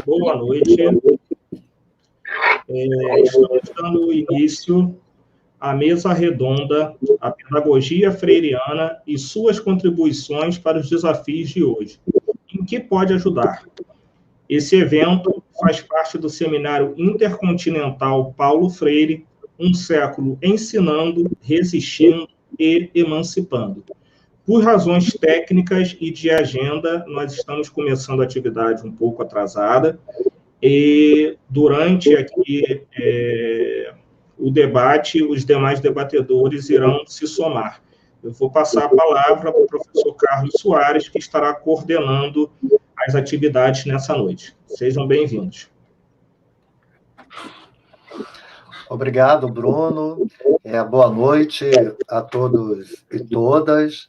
boa noite. Estamos dando início à mesa redonda, a pedagogia freiriana e suas contribuições para os desafios de hoje. Em que pode ajudar? Esse evento faz parte do Seminário Intercontinental Paulo Freire, um século ensinando, resistindo e emancipando. Por razões técnicas e de agenda, nós estamos começando a atividade um pouco atrasada, e durante aqui o debate, os demais debatedores irão se somar. Eu vou passar a palavra para o professor Carlos Soares, que estará coordenando as atividades nessa noite. Sejam bem-vindos. Obrigado, Bruno. Boa noite a todos e todas.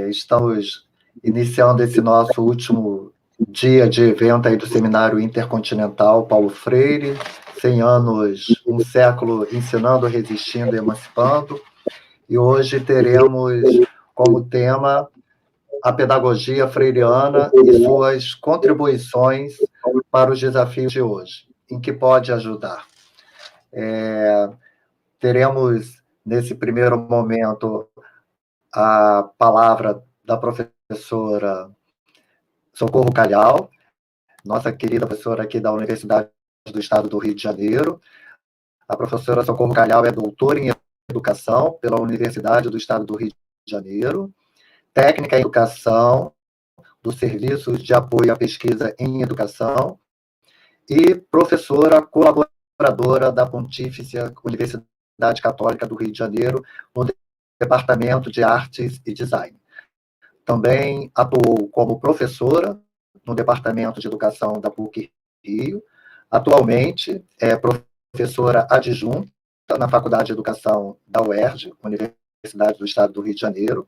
Estamos iniciando esse nosso último dia de evento aí do Seminário Intercontinental Paulo Freire, 100 anos, um século ensinando, resistindo e emancipando. E hoje teremos como tema a pedagogia freiriana e suas contribuições para os desafios de hoje. Em que pode ajudar? Teremos, nesse primeiro momento, a palavra da professora Socorro Calhau, nossa querida professora aqui da Universidade do Estado do Rio de Janeiro. A professora Socorro Calhau é doutora em Educação pela Universidade do Estado do Rio de Janeiro, técnica em Educação dos Serviços de Apoio à Pesquisa em Educação e professora colaboradora da Pontífice Universidade Católica do Rio de Janeiro, no Departamento de Artes e Design. Também atuou como professora no Departamento de Educação da PUC-Rio. Atualmente é professora adjunta na Faculdade de Educação da UERJ, Universidade do Estado do Rio de Janeiro.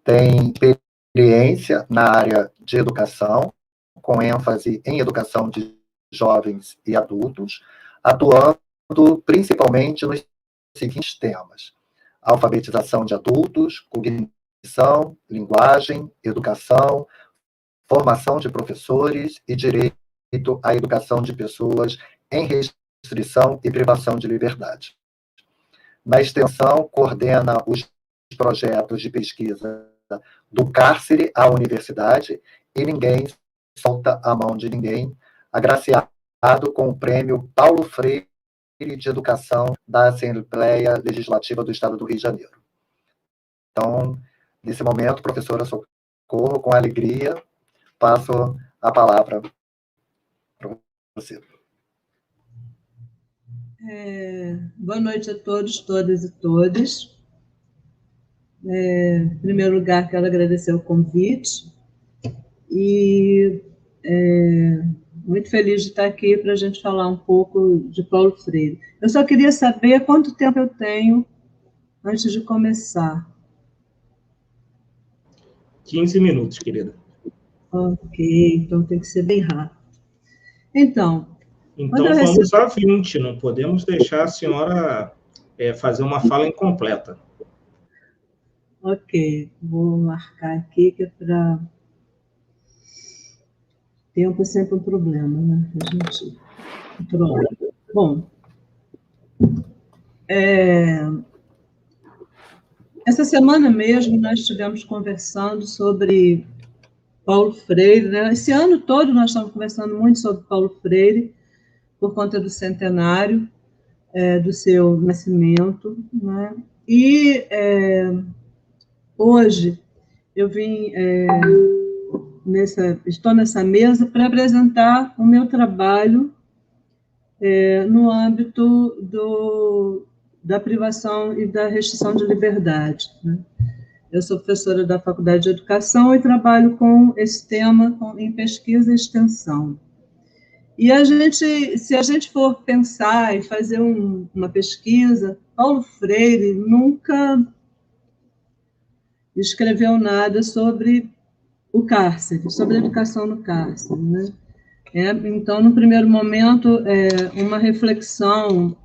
Tem experiência na área de educação, com ênfase em educação de jovens e adultos, atuando principalmente nos seguintes temas: alfabetização de adultos, cognição, linguagem, educação, formação de professores e direito à educação de pessoas em restrição e privação de liberdade. Na extensão, coordena os projetos de pesquisa do cárcere à universidade e Ninguém Solta a Mão de Ninguém, agraciado com o prêmio Paulo Freire de Educação da Assembleia Legislativa do Estado do Rio de Janeiro. Então, nesse momento, professora Socorro, com alegria, passo a palavra para você. Boa noite a todos, todas e todos. Em primeiro lugar, quero agradecer o convite e muito feliz de estar aqui para a gente falar um pouco de Paulo Freire. Eu só queria saber quanto tempo eu tenho antes de começar. 15 minutos, querida. Ok, então tem que ser bem rápido. Então vamos a 20, não podemos deixar a senhora fazer uma fala incompleta. Ok, vou marcar aqui, que é para... Tempo é sempre um problema, né? A gente controla. Bom, essa semana mesmo nós estivemos conversando sobre Paulo Freire, né? Esse ano todo nós estamos conversando muito sobre Paulo Freire, por conta do centenário do seu nascimento, né? E hoje eu vim... estou nessa mesa para apresentar o meu trabalho no âmbito da privação e da restrição de liberdade, né? Eu sou professora da Faculdade de Educação e trabalho com esse tema em pesquisa e extensão. E se a gente for pensar e fazer uma pesquisa, Paulo Freire nunca escreveu nada sobre o cárcere, sobre a educação no cárcere, né? Então, no primeiro momento, uma reflexão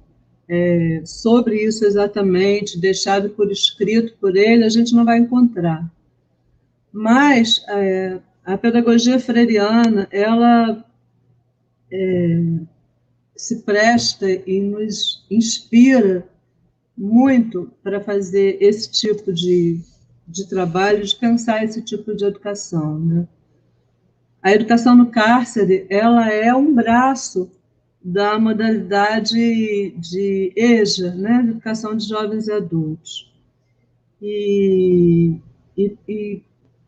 sobre isso exatamente, deixado por escrito por ele, a gente não vai encontrar. Mas a pedagogia freiriana, ela se presta e nos inspira muito para fazer esse tipo de trabalho, de pensar esse tipo de educação, né? A educação no cárcere, ela é um braço da modalidade de EJA, né? Educação de Jovens e Adultos. E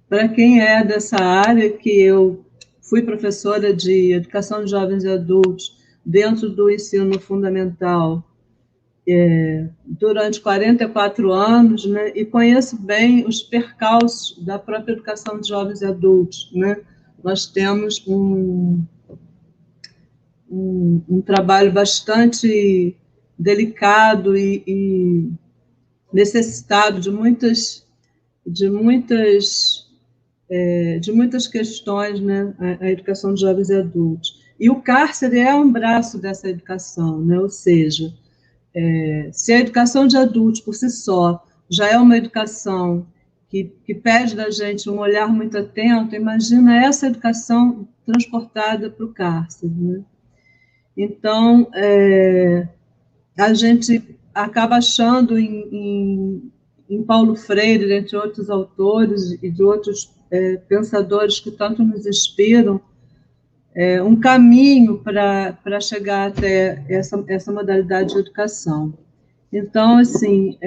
para quem é dessa área, que eu fui professora de Educação de Jovens e Adultos dentro do ensino fundamental durante 44 anos, né, e conheço bem os percalços da própria educação de jovens e adultos, né? Nós temos um trabalho bastante delicado e necessitado de muitas questões, né, a educação de jovens e adultos. E o cárcere é um braço dessa educação, né? Ou seja, se a educação de adultos, por si só, já é uma educação que pede da gente um olhar muito atento, imagina essa educação transportada para o cárcere, né? Então, a gente acaba achando em Paulo Freire, entre outros autores e de outros pensadores que tanto nos inspiram, um caminho para chegar até essa modalidade de educação. Então, assim,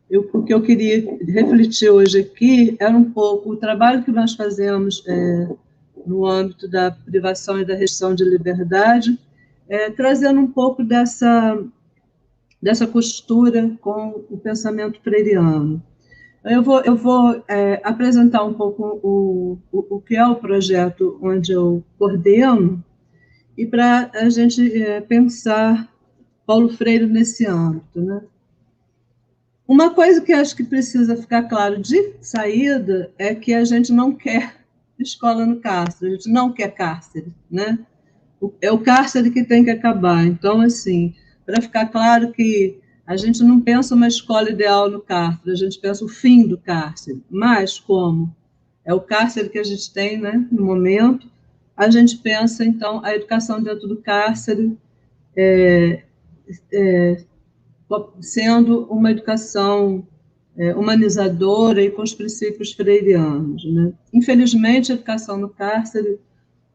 o que eu queria refletir hoje aqui era um pouco o trabalho que nós fazemos no âmbito da privação e da restrição de liberdade, trazendo um pouco dessa costura com o pensamento freiriano. Eu vou apresentar um pouco o que é o projeto onde eu coordeno e para a gente pensar Paulo Freire nesse âmbito, né? Uma coisa que acho que precisa ficar claro de saída é que a gente não quer escola no cárcere, a gente não quer cárcere, né? É o cárcere que tem que acabar. Então, assim, para ficar claro que a gente não pensa uma escola ideal no cárcere, a gente pensa o fim do cárcere. Mas, como é o cárcere que a gente tem, né, no momento, a gente pensa, então, a educação dentro do cárcere sendo uma educação humanizadora e com os princípios freirianos, né? Infelizmente, a educação no cárcere,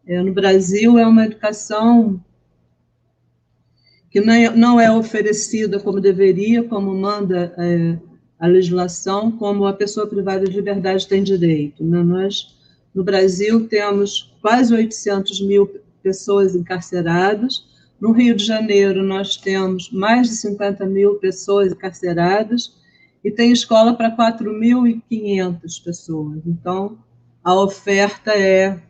no Brasil, é uma educação que não é oferecida como deveria, como manda a legislação, como a pessoa privada de liberdade tem direito, né? Nós, no Brasil, temos quase 800 mil pessoas encarceradas. No Rio de Janeiro, nós temos mais de 50 mil pessoas encarceradas e tem escola para 4.500 pessoas. Então, a oferta é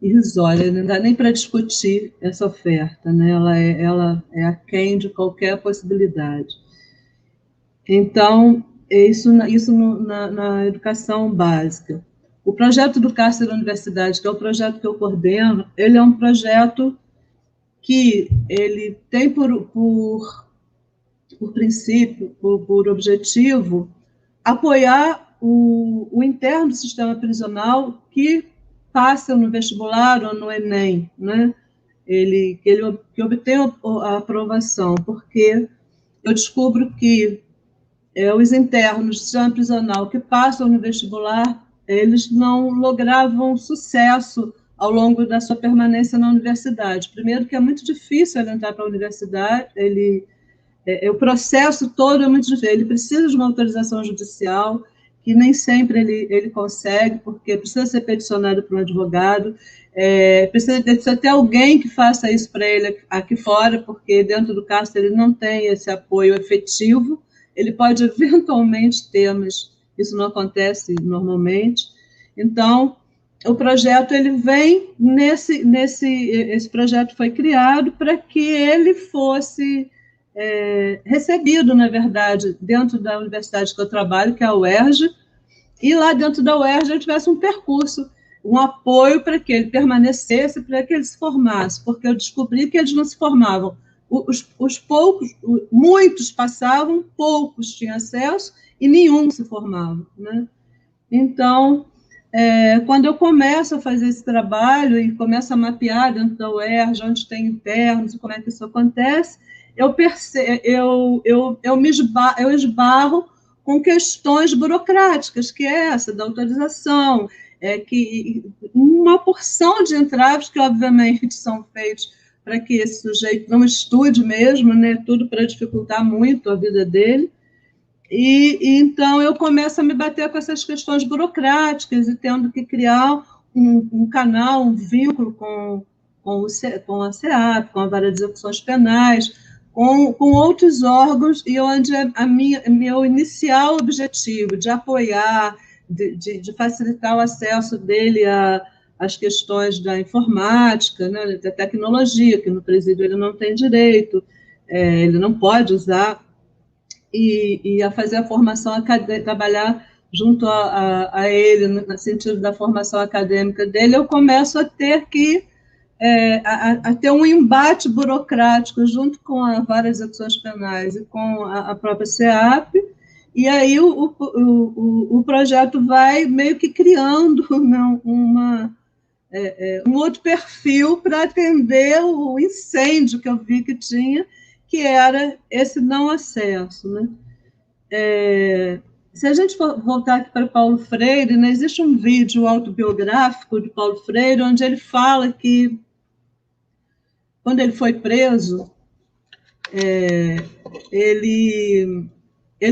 irrisória, não dá nem para discutir essa oferta, né? Ela é aquém de qualquer possibilidade. Então, isso na educação básica. O projeto do Cárcere da Universidade, que é o projeto que eu coordeno, ele é um projeto que ele tem por princípio, por objetivo, apoiar o interno do sistema prisional que passa no vestibular ou no Enem, né? Que obtém a aprovação, porque eu descubro que os internos do sistema prisional que passam no vestibular, eles não logravam sucesso ao longo da sua permanência na universidade. Primeiro, que é muito difícil ele entrar para a universidade, o processo todo é muito difícil, ele precisa de uma autorização judicial, que nem sempre ele consegue, porque precisa ser peticionado por um advogado, precisa ter alguém que faça isso para ele aqui fora, porque dentro do cárcere ele não tem esse apoio efetivo, ele pode eventualmente ter, mas isso não acontece normalmente. Então, o projeto ele vem esse projeto foi criado para que ele fosse recebido, na verdade, dentro da universidade que eu trabalho, que é a UERJ, e lá dentro da UERJ ele tivesse um percurso, um apoio para que ele permanecesse, para que ele se formasse, porque eu descobri que eles não se formavam. Os poucos, muitos passavam, poucos tinham acesso e nenhum se formava, né? Então, quando eu começo a fazer esse trabalho e começo a mapear dentro da UERJ, onde tem internos, e como é que isso acontece, eu esbarro com questões burocráticas, que é essa da autorização, que uma porção de entraves que, obviamente, são feitos para que esse sujeito não estude mesmo, né, tudo para dificultar muito a vida dele. E então eu começo a me bater com essas questões burocráticas e tendo que criar um canal, um vínculo com a SEAP, com a Vara de Execuções Penais, com outros órgãos, e onde meu inicial objetivo de apoiar, de facilitar o acesso dele às questões da informática, né, da tecnologia, que no presídio ele não tem direito, ele não pode usar, e a fazer a formação acadêmica, trabalhar junto a ele, no sentido da formação acadêmica dele, eu começo a ter que a ter um embate burocrático junto com a Vara de Execuções Penais e com a própria SEAP, e aí o projeto vai meio que criando, né, um outro perfil para atender o incêndio que eu vi que tinha, que era esse não acesso, né? Se a gente voltar aqui para Paulo Freire, né, existe um vídeo autobiográfico de Paulo Freire, onde ele fala que, quando ele foi preso, ele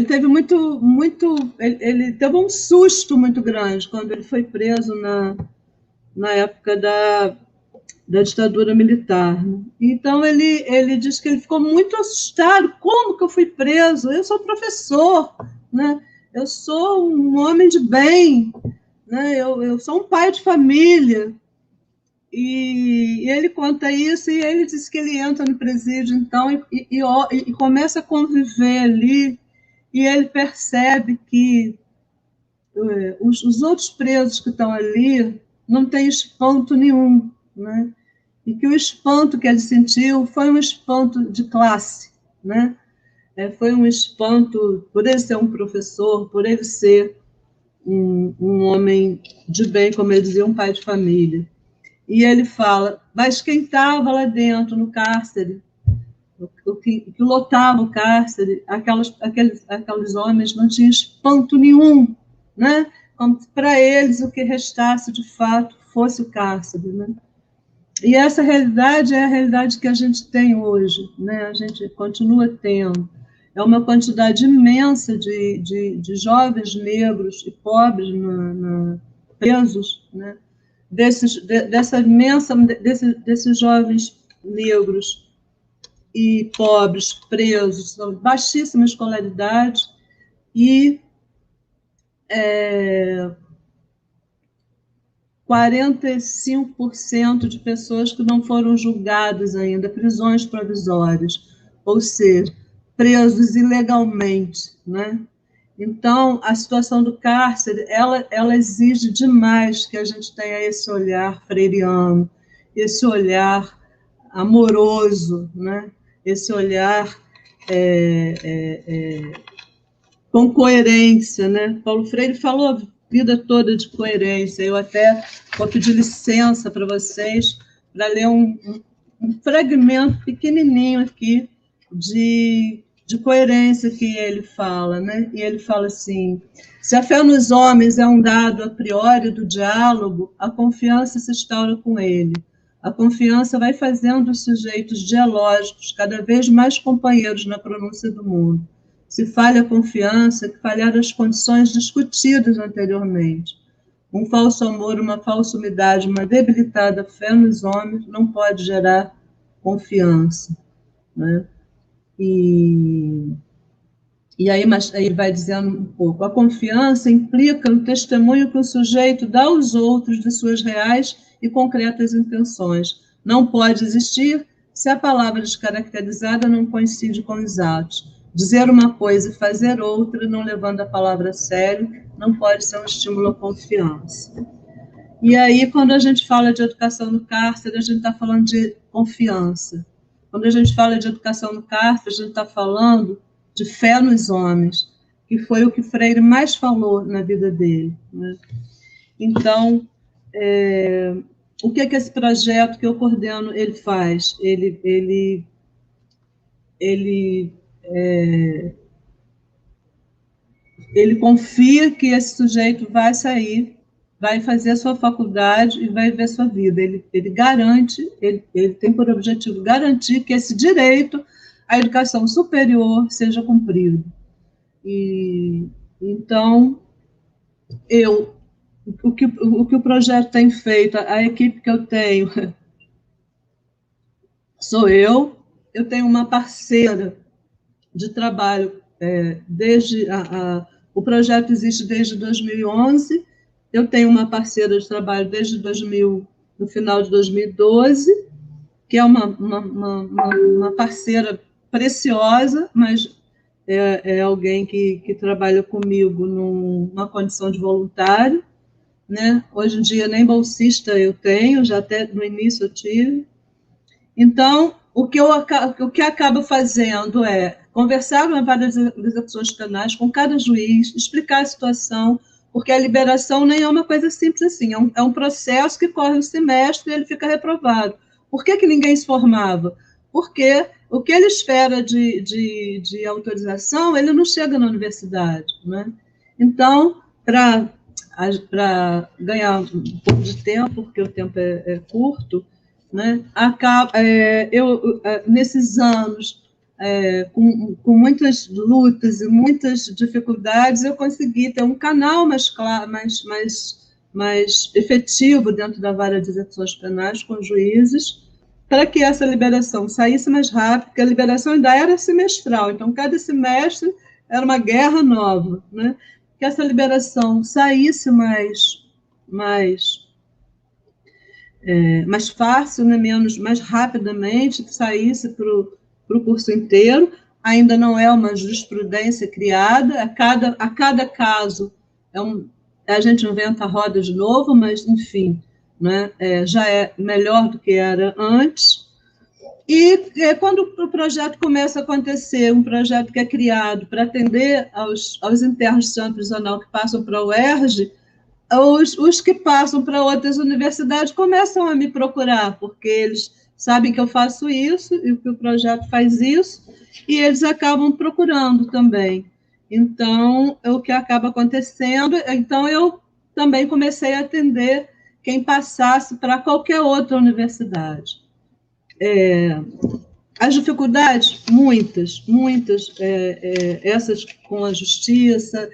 teve ele teve um susto muito grande quando ele foi preso na época da ditadura militar. Então, ele diz que ele ficou muito assustado. Como que eu fui preso? Eu sou professor, né? Eu sou um homem de bem, né? Eu sou um pai de família. E ele conta isso, e ele diz que ele entra no presídio, então, e começa a conviver ali, e ele percebe que os outros presos que estão ali não têm espanto nenhum, né? E que o espanto que ele sentiu foi um espanto de classe, né? Foi um espanto por ele ser um professor, por ele ser um homem de bem, como ele dizia, um pai de família. E ele fala, mas quem estava lá dentro, no cárcere, o que lotava o cárcere, aqueles homens não tinham espanto nenhum, né? Como se para eles o que restasse, de fato, fosse o cárcere, né? E essa realidade é a realidade que a gente tem hoje, né? A gente continua tendo. É uma quantidade imensa de jovens negros e pobres presos, né? Desses jovens negros e pobres presos, são baixíssima escolaridade e 45% de pessoas que não foram julgadas ainda, prisões provisórias, ou seja, presos ilegalmente, né? Então, a situação do cárcere, ela exige demais que a gente tenha esse olhar freiriano, esse olhar amoroso, né? Esse olhar com coerência, né? Paulo Freire falou a vida toda de coerência. Eu até vou pedir licença para vocês para ler um fragmento pequenininho aqui de coerência que ele fala, né? E ele fala assim: se a fé nos homens é um dado a priori do diálogo, a confiança se instaura com ele. A confiança vai fazendo os sujeitos dialógicos cada vez mais companheiros na pronúncia do mundo. Se falha a confiança, que falhar as condições discutidas anteriormente. Um falso amor, uma falsa umidade, uma debilitada fé nos homens não pode gerar confiança, né? E aí vai dizendo um pouco, a confiança implica no testemunho que o sujeito dá aos outros de suas reais e concretas intenções. Não pode existir se a palavra descaracterizada não coincide com os atos. Dizer uma coisa e fazer outra, não levando a palavra a sério, não pode ser um estímulo à confiança. E aí, quando a gente fala de educação no cárcere, a gente está falando de confiança. Quando a gente fala de educação no cárcere, a gente está falando de fé nos homens, que foi o que Freire mais falou na vida dele, né? Então, o que é que esse projeto que eu coordeno ele faz? Ele confia que esse sujeito vai sair, vai fazer a sua faculdade e vai viver a sua vida. Ele garante, ele tem por objetivo garantir que esse direito à educação superior seja cumprido. E, então, o que o projeto tem feito, a equipe que eu tenho, sou eu tenho uma parceira de trabalho, o projeto existe desde 2011, eu tenho uma parceira de trabalho desde no final de 2012, que é uma parceira preciosa, mas é alguém que trabalha comigo numa condição de voluntário, né? Hoje em dia nem bolsista eu tenho, já até no início eu tive. Então, o que acaba fazendo é conversar com várias execuções penais, com cada juiz, explicar a situação, porque a liberação nem é uma coisa simples assim, é um processo que corre um semestre e ele fica reprovado. Por que ninguém se formava? Porque o que ele espera de autorização, ele não chega na universidade, né? Então, para ganhar um pouco de tempo, porque o tempo é curto, né? Nesses anos, com muitas lutas e muitas dificuldades, eu consegui ter um canal mais efetivo dentro da vara de execuções penais com juízes, para que essa liberação saísse mais rápido, porque a liberação ainda era semestral, então cada semestre era uma guerra nova, né? Que essa liberação saísse mais fácil, né? Mais rapidamente, que saísse para o curso inteiro. Ainda não é uma jurisprudência criada, a cada caso a gente inventa a roda de novo, mas, enfim, né? Já é melhor do que era antes. E quando o projeto começa a acontecer, um projeto que é criado para atender aos internos do sistema prisional que passam para a UERJ, os que passam para outras universidades começam a me procurar, porque eles sabem que eu faço isso e que o projeto faz isso, e eles acabam procurando também. Então, o que acaba acontecendo, então eu também comecei a atender quem passasse para qualquer outra universidade. As dificuldades, muitas, essas com a justiça,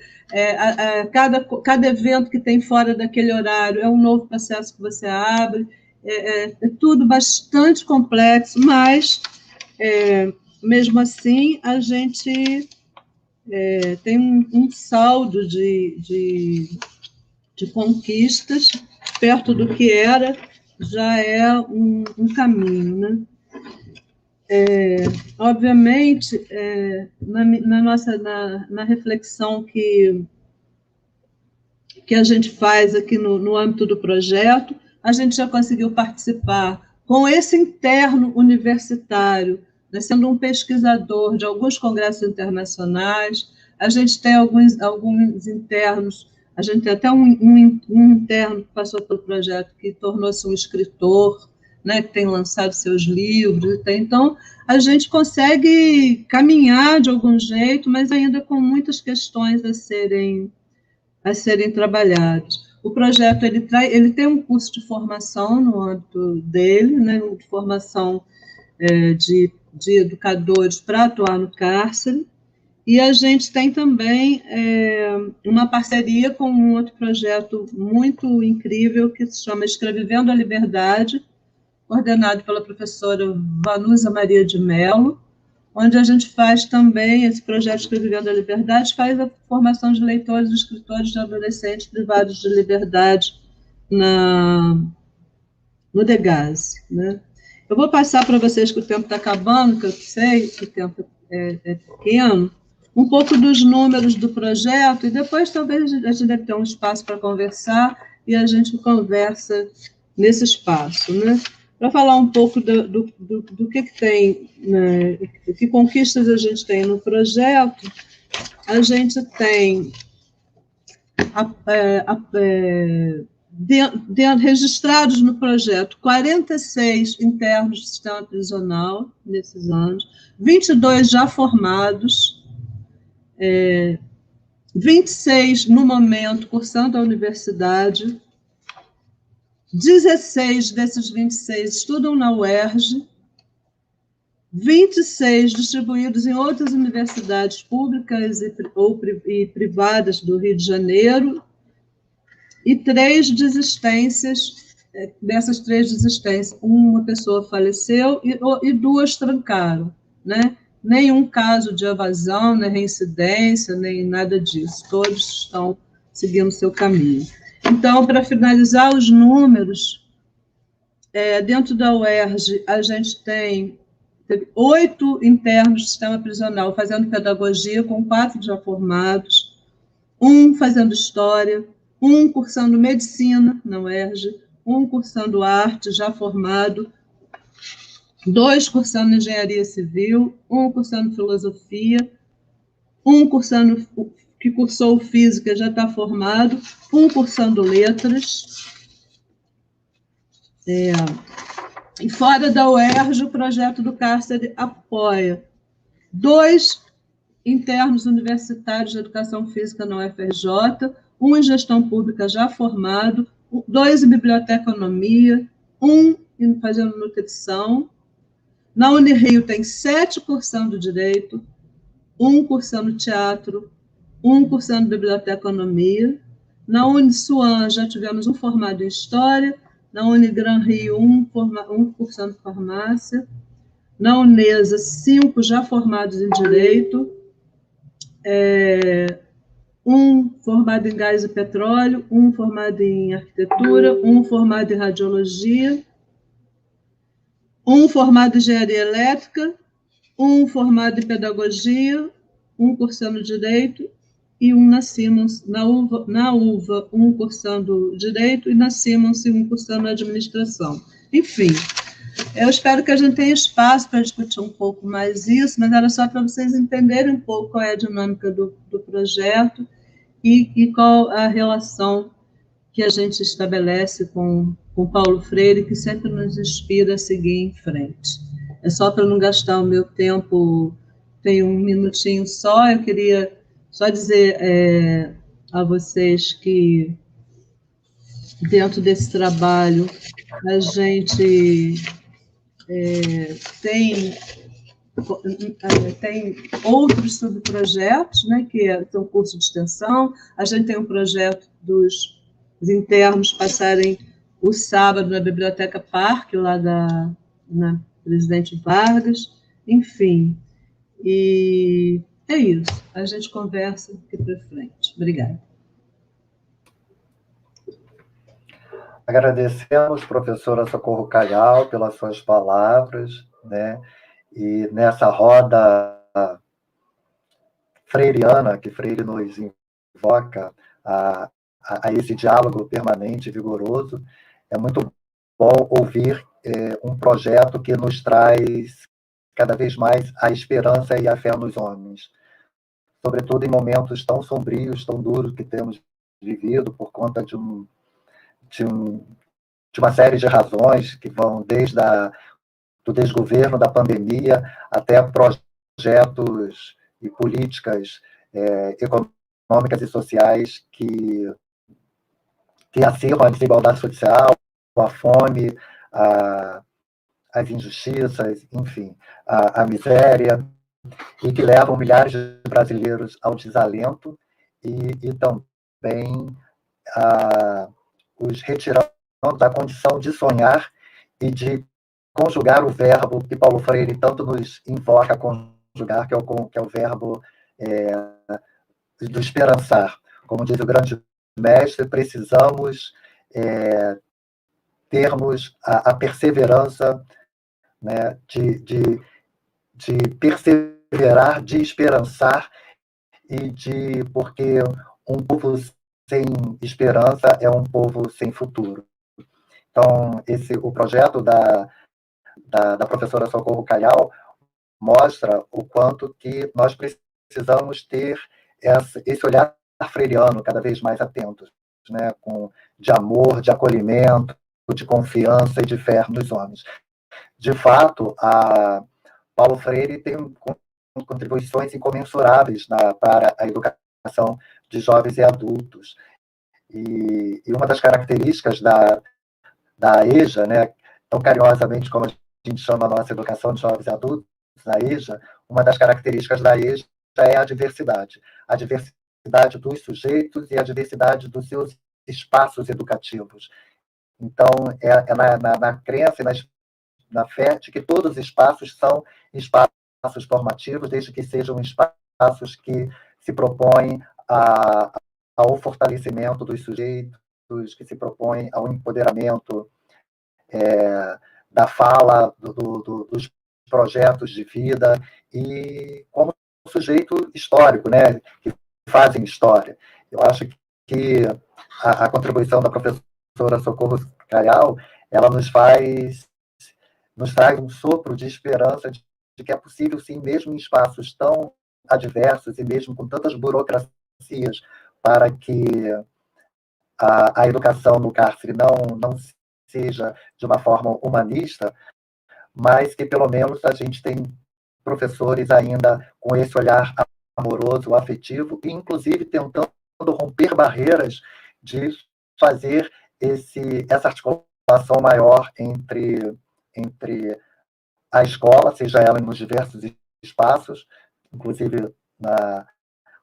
cada evento que tem fora daquele horário é um novo processo que você abre, é tudo bastante complexo, mas, mesmo assim, a gente tem um saldo de conquistas, perto do que era, já é um caminho, né? Obviamente, na reflexão que a gente faz aqui no âmbito do projeto, a gente já conseguiu participar com esse interno universitário, né, sendo um pesquisador de alguns congressos internacionais. A gente tem alguns internos, a gente tem até um interno que passou pelo projeto que tornou-se um escritor, né, que tem lançado seus livros. Então, a gente consegue caminhar de algum jeito, mas ainda com muitas questões a serem trabalhadas. O projeto ele tem um curso de formação no âmbito dele, né, de formação de educadores para atuar no cárcere, e a gente tem também uma parceria com um outro projeto muito incrível que se chama Escrevivendo a Liberdade, coordenado pela professora Vanusa Maria de Mello, onde a gente faz também esse projeto Escrevivendo a Liberdade, faz a formação de leitores e escritores de adolescentes privados de liberdade no DEGASE, né? Eu vou passar para vocês, que o tempo está acabando, que eu sei que o tempo é pequeno, um pouco dos números do projeto, e depois talvez a gente deve ter um espaço para conversar, e a gente conversa nesse espaço, né? Para falar um pouco do que tem, né, que conquistas a gente tem no projeto, a gente tem registrados no projeto 46 internos do sistema prisional nesses anos, 22 já formados, 26 no momento cursando a universidade, 16 desses 26 estudam na UERJ, 26 distribuídos em outras universidades públicas e privadas do Rio de Janeiro, e 3 desistências. Dessas 3 desistências, uma pessoa faleceu e 2 trancaram, né? Nenhum caso de evasão, nem reincidência, nem nada disso. Todos estão seguindo seu caminho. Então, para finalizar os números, dentro da UERJ, a gente teve 8 internos do sistema prisional fazendo pedagogia, com 4 já formados, 1 fazendo história, 1 cursando medicina na UERJ, 1 cursando arte, já formado, 2 cursando engenharia civil, 1 cursando filosofia, 1 que cursou física, já está formado, 1 cursando letras. E fora da UERJ, o projeto do cárcere apoia 2 internos universitários de educação física na UFRJ, 1 em gestão pública já formado, 2 em biblioteconomia, 1 fazendo nutrição. Na Unirio tem 7 cursando direito, 1 cursando teatro, 1 cursando biblioteconomia. Na Uniswan já tivemos 1 formado em história, na Unigran Rio 1 cursando farmácia, na Unesa 5 já formados em direito, 1 formado em gás e petróleo, 1 formado em arquitetura, 1 formado em radiologia, 1 formado em engenharia elétrica, 1 formado em pedagogia, 1 cursando direito, e 1 na Simmons, na UVA 1 cursando direito, e na Simmons 1 cursando administração. Enfim, eu espero que a gente tenha espaço para discutir um pouco mais isso, mas era só para vocês entenderem um pouco qual é a dinâmica do projeto e qual a relação que a gente estabelece com Paulo Freire, que sempre nos inspira a seguir em frente. É só para não gastar o meu tempo, tenho 1 minutinho só, eu queria só dizer a vocês que, dentro desse trabalho, a gente tem outros subprojetos, né, que são curso de extensão. A gente tem um projeto dos internos passarem o sábado na Biblioteca Parque, lá na Presidente Vargas, enfim. E é isso, a gente conversa aqui para frente. Obrigada. Agradecemos, professora Socorro Calhau, pelas suas palavras, né? E nessa roda freiriana, que Freire nos invoca a esse diálogo permanente e vigoroso, é muito bom ouvir um projeto que nos traz cada vez mais a esperança e a fé nos homens, sobretudo em momentos tão sombrios, tão duros que temos vivido por conta de uma série de razões que vão desde do desgoverno, da pandemia, até projetos e políticas econômicas e sociais que acirram a desigualdade social, a fome, as injustiças, enfim, a miséria, e que levam milhares de brasileiros ao desalento e também os retirando da condição de sonhar e de conjugar o verbo que Paulo Freire tanto nos invoca a conjugar, que é o verbo do esperançar. Como diz o grande mestre, precisamos termos a perseverança, né, de perseverar, de esperançar, porque um povo sem esperança é um povo sem futuro. Então, o projeto da professora Socorro Calhau mostra o quanto que nós precisamos ter esse olhar freiriano cada vez mais atento, né, de amor, de acolhimento, de confiança e de fé nos homens. De fato, Paulo Freire tem contribuições incomensuráveis para a educação de jovens e adultos. E uma das características da EJA, né, tão carinhosamente como a gente chama a nossa educação de jovens e adultos, a EJA, uma das características da EJA é a diversidade dos sujeitos e a diversidade dos seus espaços educativos. Então, é na crença e na fé de que todos os espaços são espaços formativos, desde que sejam espaços que se propõem ao fortalecimento dos sujeitos, que se propõem ao empoderamento da fala, dos projetos de vida, e como sujeito histórico, né, que fazem história. Eu acho que a contribuição da professora Socorro Calhau, ela nos traz um sopro de esperança de que é possível, sim, mesmo em espaços tão adversos e mesmo com tantas burocracias, para que a educação no cárcere não seja de uma forma humanista, mas que pelo menos a gente tem professores ainda com esse olhar amoroso, afetivo, e inclusive tentando romper barreiras de fazer essa articulação maior entre a escola, seja ela nos diversos espaços, inclusive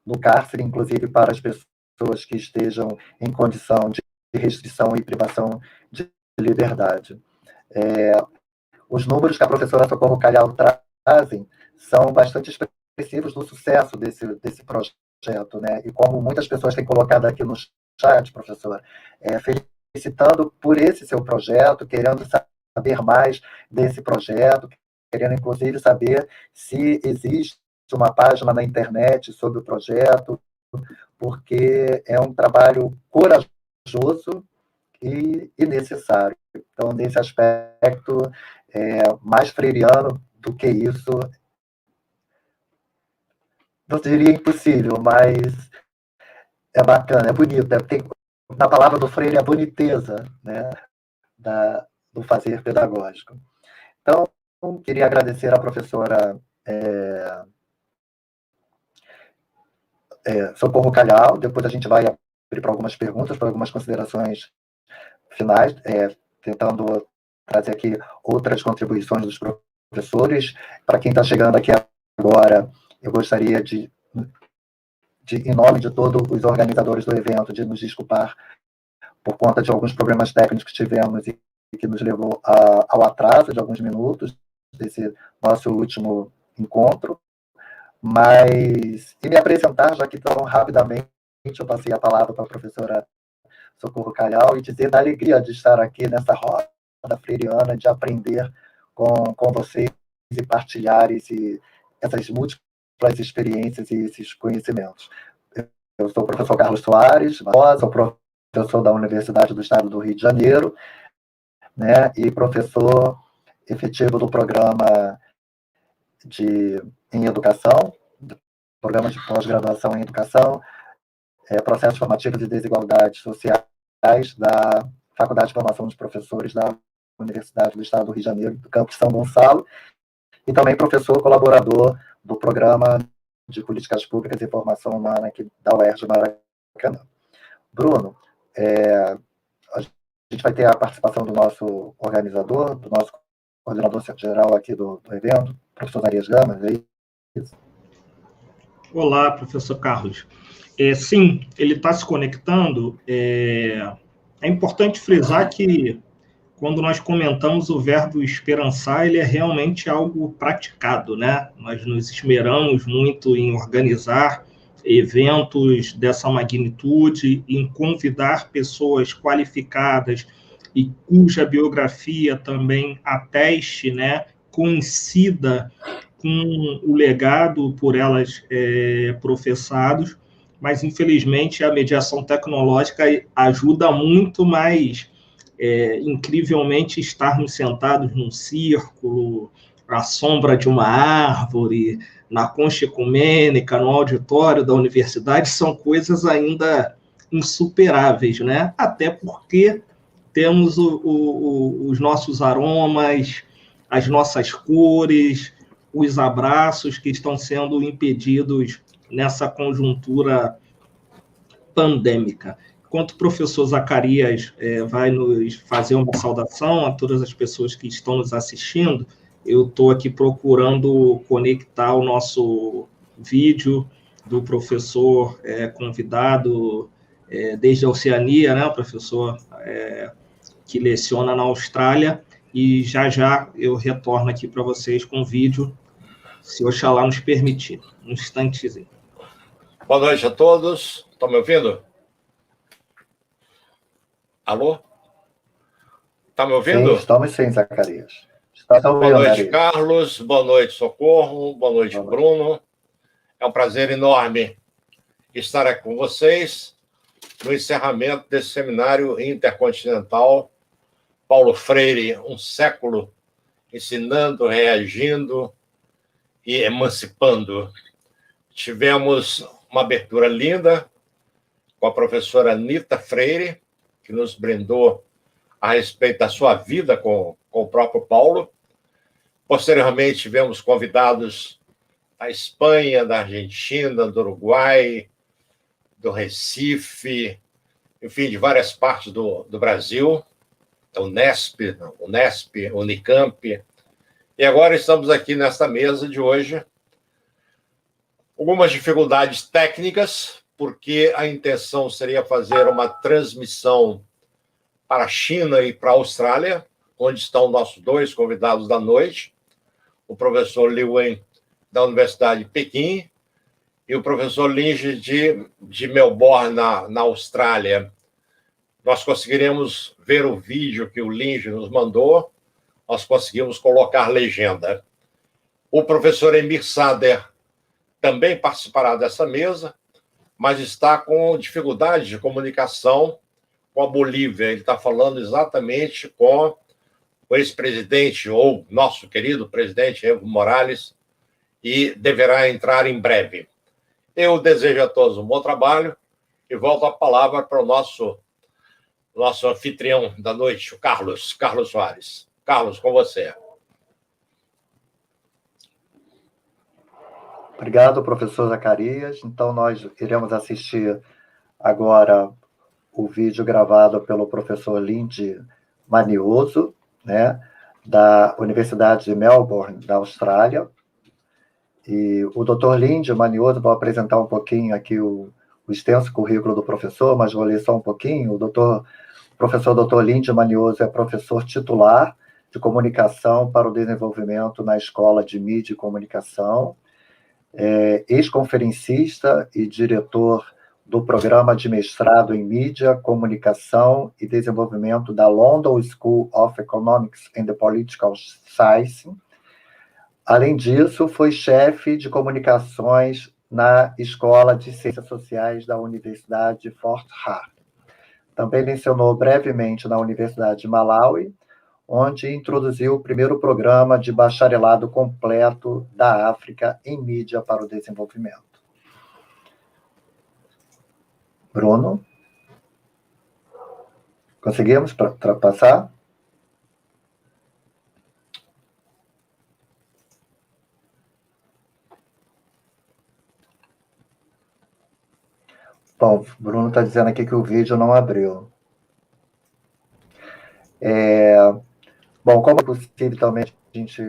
no cárcere, inclusive para as pessoas que estejam em condição de restrição e privação de liberdade. Os números que a professora Socorro Calhau trazem são bastante expressivos do sucesso desse projeto, né? E como muitas pessoas têm colocado aqui no chat, professora, felicitando por esse seu projeto, querendo saber mais desse projeto, querendo inclusive saber se existe uma página na internet sobre o projeto, porque é um trabalho corajoso e necessário. Então, nesse aspecto, mais freiriano do que isso, não diria impossível, mas é bacana, é bonito. Na palavra do Freire, a boniteza, né, do fazer pedagógico. Então, queria agradecer à professora Socorro Calhau. Depois a gente vai abrir para algumas perguntas, para algumas considerações finais, tentando trazer aqui outras contribuições dos professores. Para quem está chegando aqui agora, eu gostaria de, em nome de todos os organizadores do evento, de nos desculpar por conta de alguns problemas técnicos que tivemos e que nos levou ao atraso de alguns minutos desse nosso último encontro. E me apresentar, já que tão rapidamente eu passei a palavra para a professora Socorro Calhau, e dizer da alegria de estar aqui nessa roda freiriana, de aprender com vocês e partilhar essas múltiplas experiências e esses conhecimentos. Eu sou o professor Carlos Soares, sou professor da Universidade do Estado do Rio de Janeiro, né, e professor efetivo do programa em educação, programa de pós-graduação em educação, processos formativos e desigualdades sociais da Faculdade de Formação dos Professores da Universidade do Estado do Rio de Janeiro, do campus São Gonçalo, e também professor colaborador do programa de Políticas Públicas e Formação Humana aqui da UERJ Maracanã. Bruno, a gente vai ter a participação do nosso organizador, do nosso coordenador geral aqui do evento, professor Arias Gama, é isso? Olá, professor Carlos. Sim, ele está se conectando. É importante frisar que, quando nós comentamos o verbo esperançar, ele é realmente algo praticado, né? Nós nos esmeramos muito em organizar eventos dessa magnitude, em convidar pessoas qualificadas e cuja biografia também ateste, né, coincida com o legado por elas professados, mas, infelizmente, a mediação tecnológica ajuda muito, mas, incrivelmente, estarmos sentados num círculo, à sombra de uma árvore, na concha ecumênica, no auditório da universidade, são coisas ainda insuperáveis, né? Até porque temos os nossos aromas, as nossas cores, os abraços que estão sendo impedidos nessa conjuntura pandêmica. Enquanto o professor Zacarias vai nos fazer uma saudação a todas as pessoas que estão nos assistindo, eu estou aqui procurando conectar o nosso vídeo do professor convidado desde a Oceania, né, o professor que leciona na Austrália, e já eu retorno aqui para vocês com o vídeo, se Oxalá nos permitir. Um instantezinho. Boa noite a todos. Estão me ouvindo? Alô? Está me ouvindo? Sim, estamos sim, Zacarias. Boa noite, Carlos. Boa noite, Socorro. Boa noite, Bruno. É um prazer enorme estar aqui com vocês no encerramento desse seminário intercontinental Paulo Freire, um século ensinando, reagindo e emancipando. Tivemos uma abertura linda com a professora Anita Freire, que nos brindou a respeito da sua vida com o próprio Paulo. Posteriormente, tivemos convidados da Espanha, da Argentina, do Uruguai, do Recife, enfim, de várias partes do Brasil, da Unesp, Unicamp. E agora estamos aqui nesta mesa de hoje. Algumas dificuldades técnicas, porque a intenção seria fazer uma transmissão para a China e para a Austrália, onde estão nossos dois convidados da noite, o professor Li Wen, da Universidade de Pequim, e o professor Linge, de Melbourne, na Austrália. Nós conseguiremos ver o vídeo que o Linge nos mandou, nós conseguimos colocar legenda. O professor Emir Sader também participará dessa mesa, mas está com dificuldade de comunicação com a Bolívia. Ele está falando exatamente com o ex-presidente, ou nosso querido presidente Evo Morales, e deverá entrar em breve. Eu desejo a todos um bom trabalho e volto a palavra para o nosso anfitrião da noite, o Carlos Soares. Carlos, com você. Obrigado, professor Zacarias. Então, nós iremos assistir agora o vídeo gravado pelo professor Lindy Manioso, né, da Universidade de Melbourne, da Austrália. E o doutor Lindy Manioso, vou apresentar um pouquinho aqui o extenso currículo do professor, mas vou ler só um pouquinho. O professor Dr. Lindy Manioso é professor titular de comunicação para o desenvolvimento na Escola de Mídia e Comunicação, ex-conferencista e diretor do programa de mestrado em Mídia, Comunicação e Desenvolvimento da London School of Economics and Political Science. Além disso, foi chefe de comunicações na Escola de Ciências Sociais da Universidade de Fort Hare. Também lecionou brevemente na Universidade de Malawi, onde introduziu o primeiro programa de bacharelado completo da África em mídia para o desenvolvimento. Bruno? Conseguimos passar? Bom, o Bruno está dizendo aqui que o vídeo não abriu. Bom, como é possível também a gente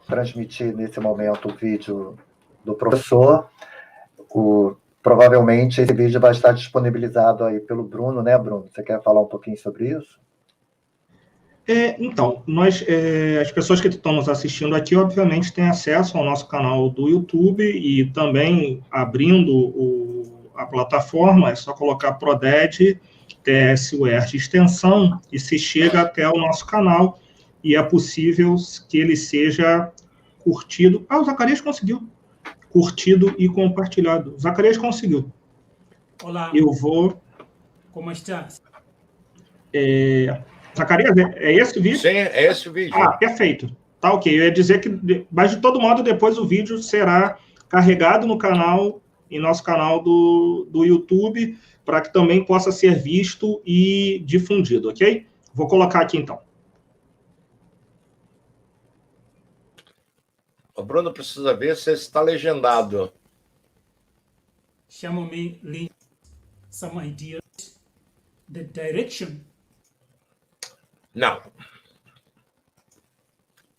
transmitir nesse momento o vídeo do professor, provavelmente esse vídeo vai estar disponibilizado aí pelo Bruno, né, Bruno? Você quer falar um pouquinho sobre isso? Então, as pessoas que estão nos assistindo aqui, obviamente, têm acesso ao nosso canal do YouTube e também abrindo a plataforma, é só colocar PRODED, TSUR extensão, e se chega até o nosso canal, e é possível que ele seja curtido. O Zacarias conseguiu. Curtido e compartilhado. O Zacarias conseguiu. Olá. Eu vou... Como estás? Zacarias, é esse o vídeo? Sim, é esse o vídeo. Perfeito. Tá ok. Eu ia dizer que, mas de todo modo, depois o vídeo será carregado no canal em nosso canal do YouTube, para que também possa ser visto e difundido, ok? Vou colocar aqui, então. O Bruno precisa ver se está legendado. Chamou-me some ideas, the direction. Não.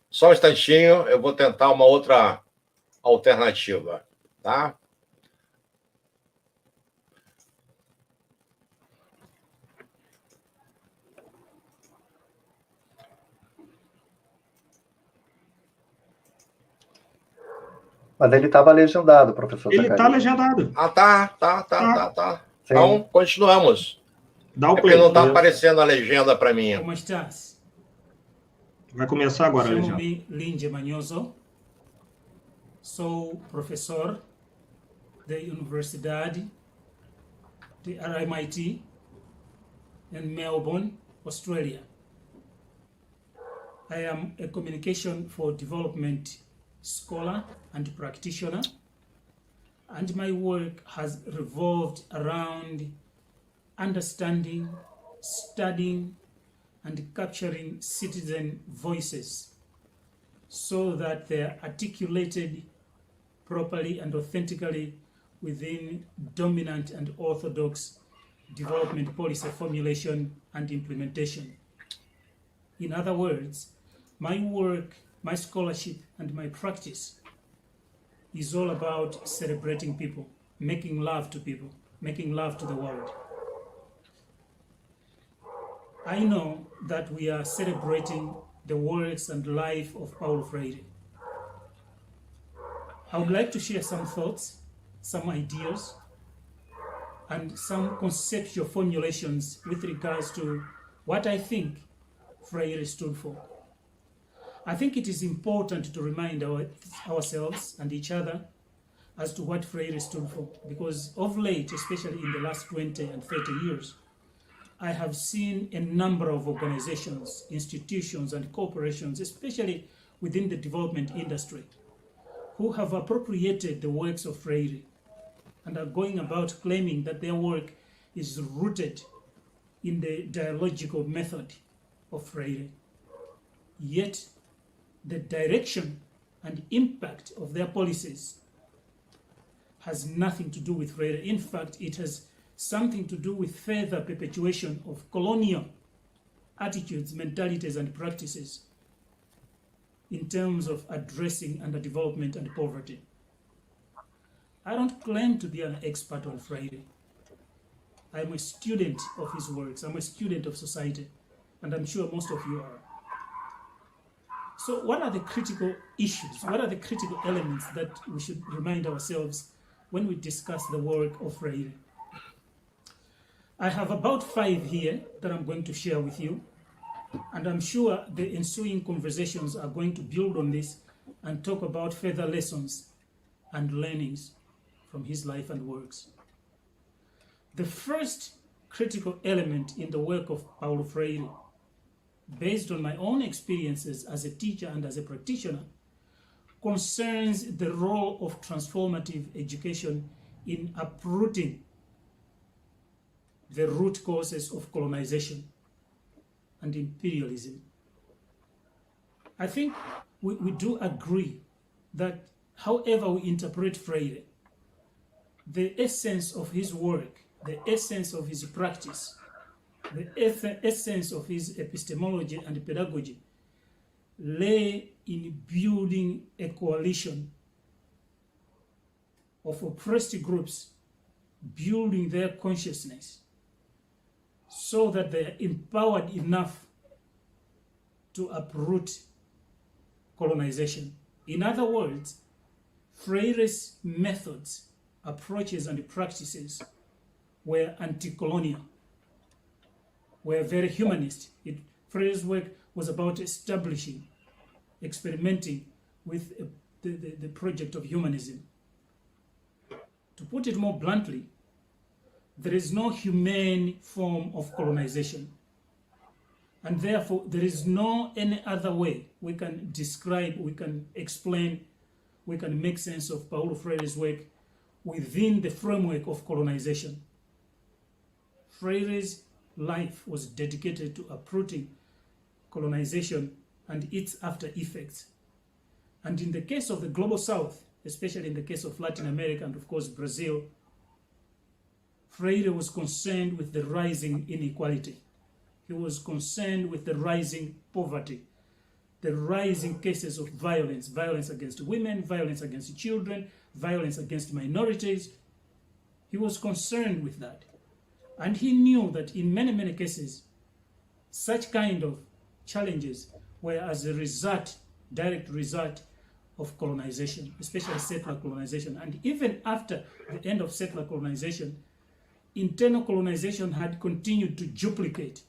Só um instantinho, eu vou tentar uma outra alternativa, tá? Mas ele estava legendado, professor Ele está Zacarias. legendado. Ah, tá. Sim. Então, continuamos. Dá o É porque play. não está aparecendo a legenda para mim. Como estás? Vai começar agora, legenda. Chamo-me Linge Manhoso. Sou professor da Universidade de RMIT in Melbourne, Australia. I am a communication for development scholar and practitioner, and my work has revolved around understanding, studying, and capturing citizen voices so that they are articulated properly and authentically within dominant and orthodox development policy formulation and implementation. In other words, my work, my scholarship, and my practice is all about celebrating people, making love to people, making love to the world. I know that we are celebrating the works and life of Paulo Freire. I would like to share some thoughts, some ideas, and some conceptual formulations with regards to what I think Freire stood for. I think it is important to remind ourselves and each other as to what Freire stood for, because of late, especially in the last 20 and 30 years, I have seen a number of organizations, institutions, and corporations, especially within the development industry, who have appropriated the works of Freire and are going about claiming that their work is rooted in the dialogical method of Freire. Yet, the direction and impact of their policies has nothing to do with Freire. In fact, it has something to do with further perpetuation of colonial attitudes, mentalities, and practices in terms of addressing underdevelopment and poverty. I don't claim to be an expert on Freire. I'm a student of his works. I'm a student of society, and I'm sure most of you are. So what are the critical issues? What are the critical elements that we should remind ourselves when we discuss the work of Freire? I have about 5 here that I'm going to share with you, and I'm sure the ensuing conversations are going to build on this and talk about further lessons and learnings from his life and works. The first critical element in the work of Paulo Freire, based on my own experiences as a teacher and as a practitioner, concerns the role of transformative education in uprooting the root causes of colonization and imperialism. I think we do agree that however we interpret Freire, the essence of his work, the essence of his practice, the essence of his epistemology and pedagogy lay in building a coalition of oppressed groups, building their consciousness so that they are empowered enough to uproot colonization. In other words, Freire's methods, approaches, and practices were anti-colonial, were very humanist. Freire's work was about establishing, experimenting with the project of humanism. To put it more bluntly, there is no humane form of colonization. And therefore, there is no any other way we can describe, we can explain, we can make sense of Paulo Freire's work within the framework of colonization. Freire's life was dedicated to uprooting colonization and its after effects. And in the case of the global South, especially in the case of Latin America and of course Brazil, Freire was concerned with the rising inequality. He was concerned with the rising poverty, the rising cases of violence, violence against women, violence against children, violence against minorities. He was concerned with that. And he knew that in many, many cases, such kind of challenges were as a result, direct result of colonization, especially settler colonization. And even after the end of settler colonization, internal colonization had continued to duplicate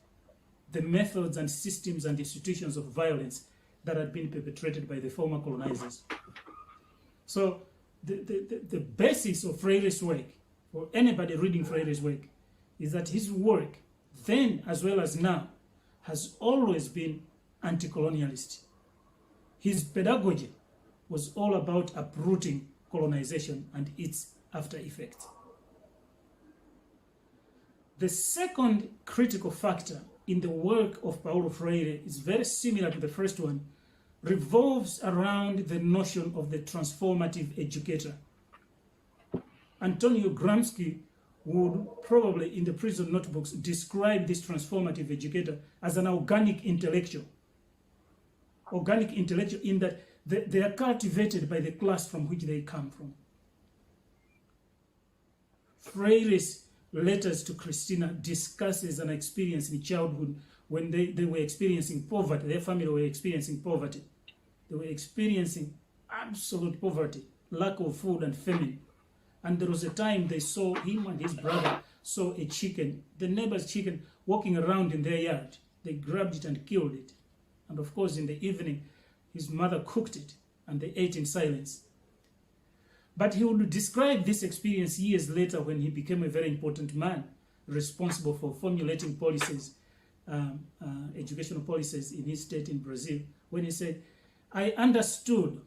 the methods and systems and institutions of violence that had been perpetrated by the former colonizers. So the basis of Freire's work, for anybody reading Freire's work, is that his work, then as well as now, has always been anti-colonialist. His pedagogy was all about uprooting colonization and its after effects. The second critical factor in the work of Paulo Freire is very similar to the first one, revolves around the notion of the transformative educator. Antonio Gramsci would probably, in the prison notebooks, describe this transformative educator as an organic intellectual. Organic intellectual in that they are cultivated by the class from which they come from. Freire's letters to Christina discusses an experience in childhood when they were experiencing poverty, their family were experiencing poverty. They were experiencing absolute poverty, lack of food and famine. And there was a time they saw, him and his brother saw a chicken, the neighbor's chicken, walking around in their yard. They grabbed it and killed it. And of course, in the evening, his mother cooked it and they ate in silence. But he would describe this experience years later when he became a very important man, responsible for formulating policies, educational policies in his state in Brazil, when he said, I understood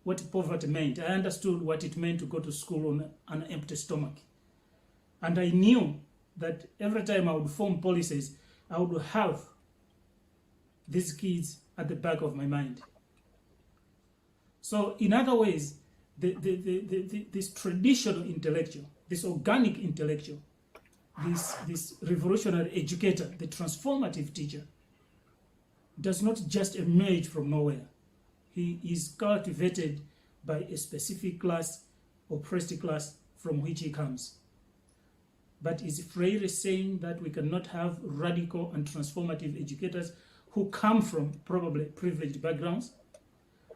what poverty meant. I understood what it meant to go to school on an empty stomach. And I knew that every time I would form policies, I would have these kids at the back of my mind. So in other ways, this traditional intellectual, this organic intellectual, this revolutionary educator, the transformative teacher, does not just emerge from nowhere. He is cultivated by a specific class, oppressed class from which he comes. But is Freire saying that we cannot have radical and transformative educators who come from probably privileged backgrounds?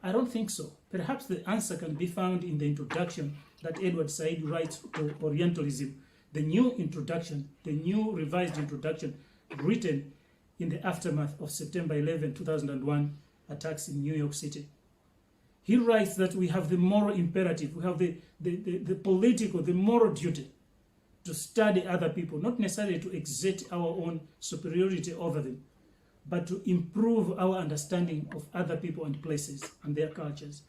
I don't think so. Perhaps the answer can be found in the introduction that Edward Said writes to Orientalism, the new introduction, the new revised introduction written in the aftermath of September 11, 2001 attacks in New York City. He writes that we have the moral imperative, we have the political, the moral duty to study other people, not necessarily to exert our own superiority over them, but to improve our understanding of other people and places and their cultures.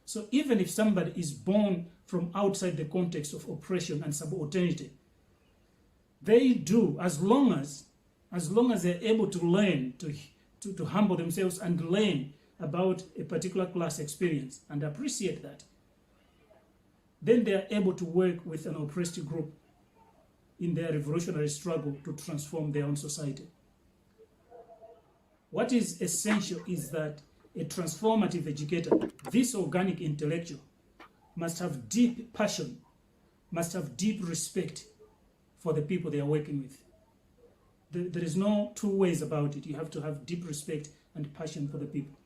So even if somebody is born from outside the context of oppression and subalternity, they do, as long as they're able to learn, to humble themselves and learn about a particular class experience and appreciate that, then they are able to work with an oppressed group in their revolutionary struggle to transform their own society. What is essential is that a transformative educator, this organic intellectual, must have deep passion, must have deep respect for the people they are working with. There is no two ways about it. You have to have deep respect and passion for the people.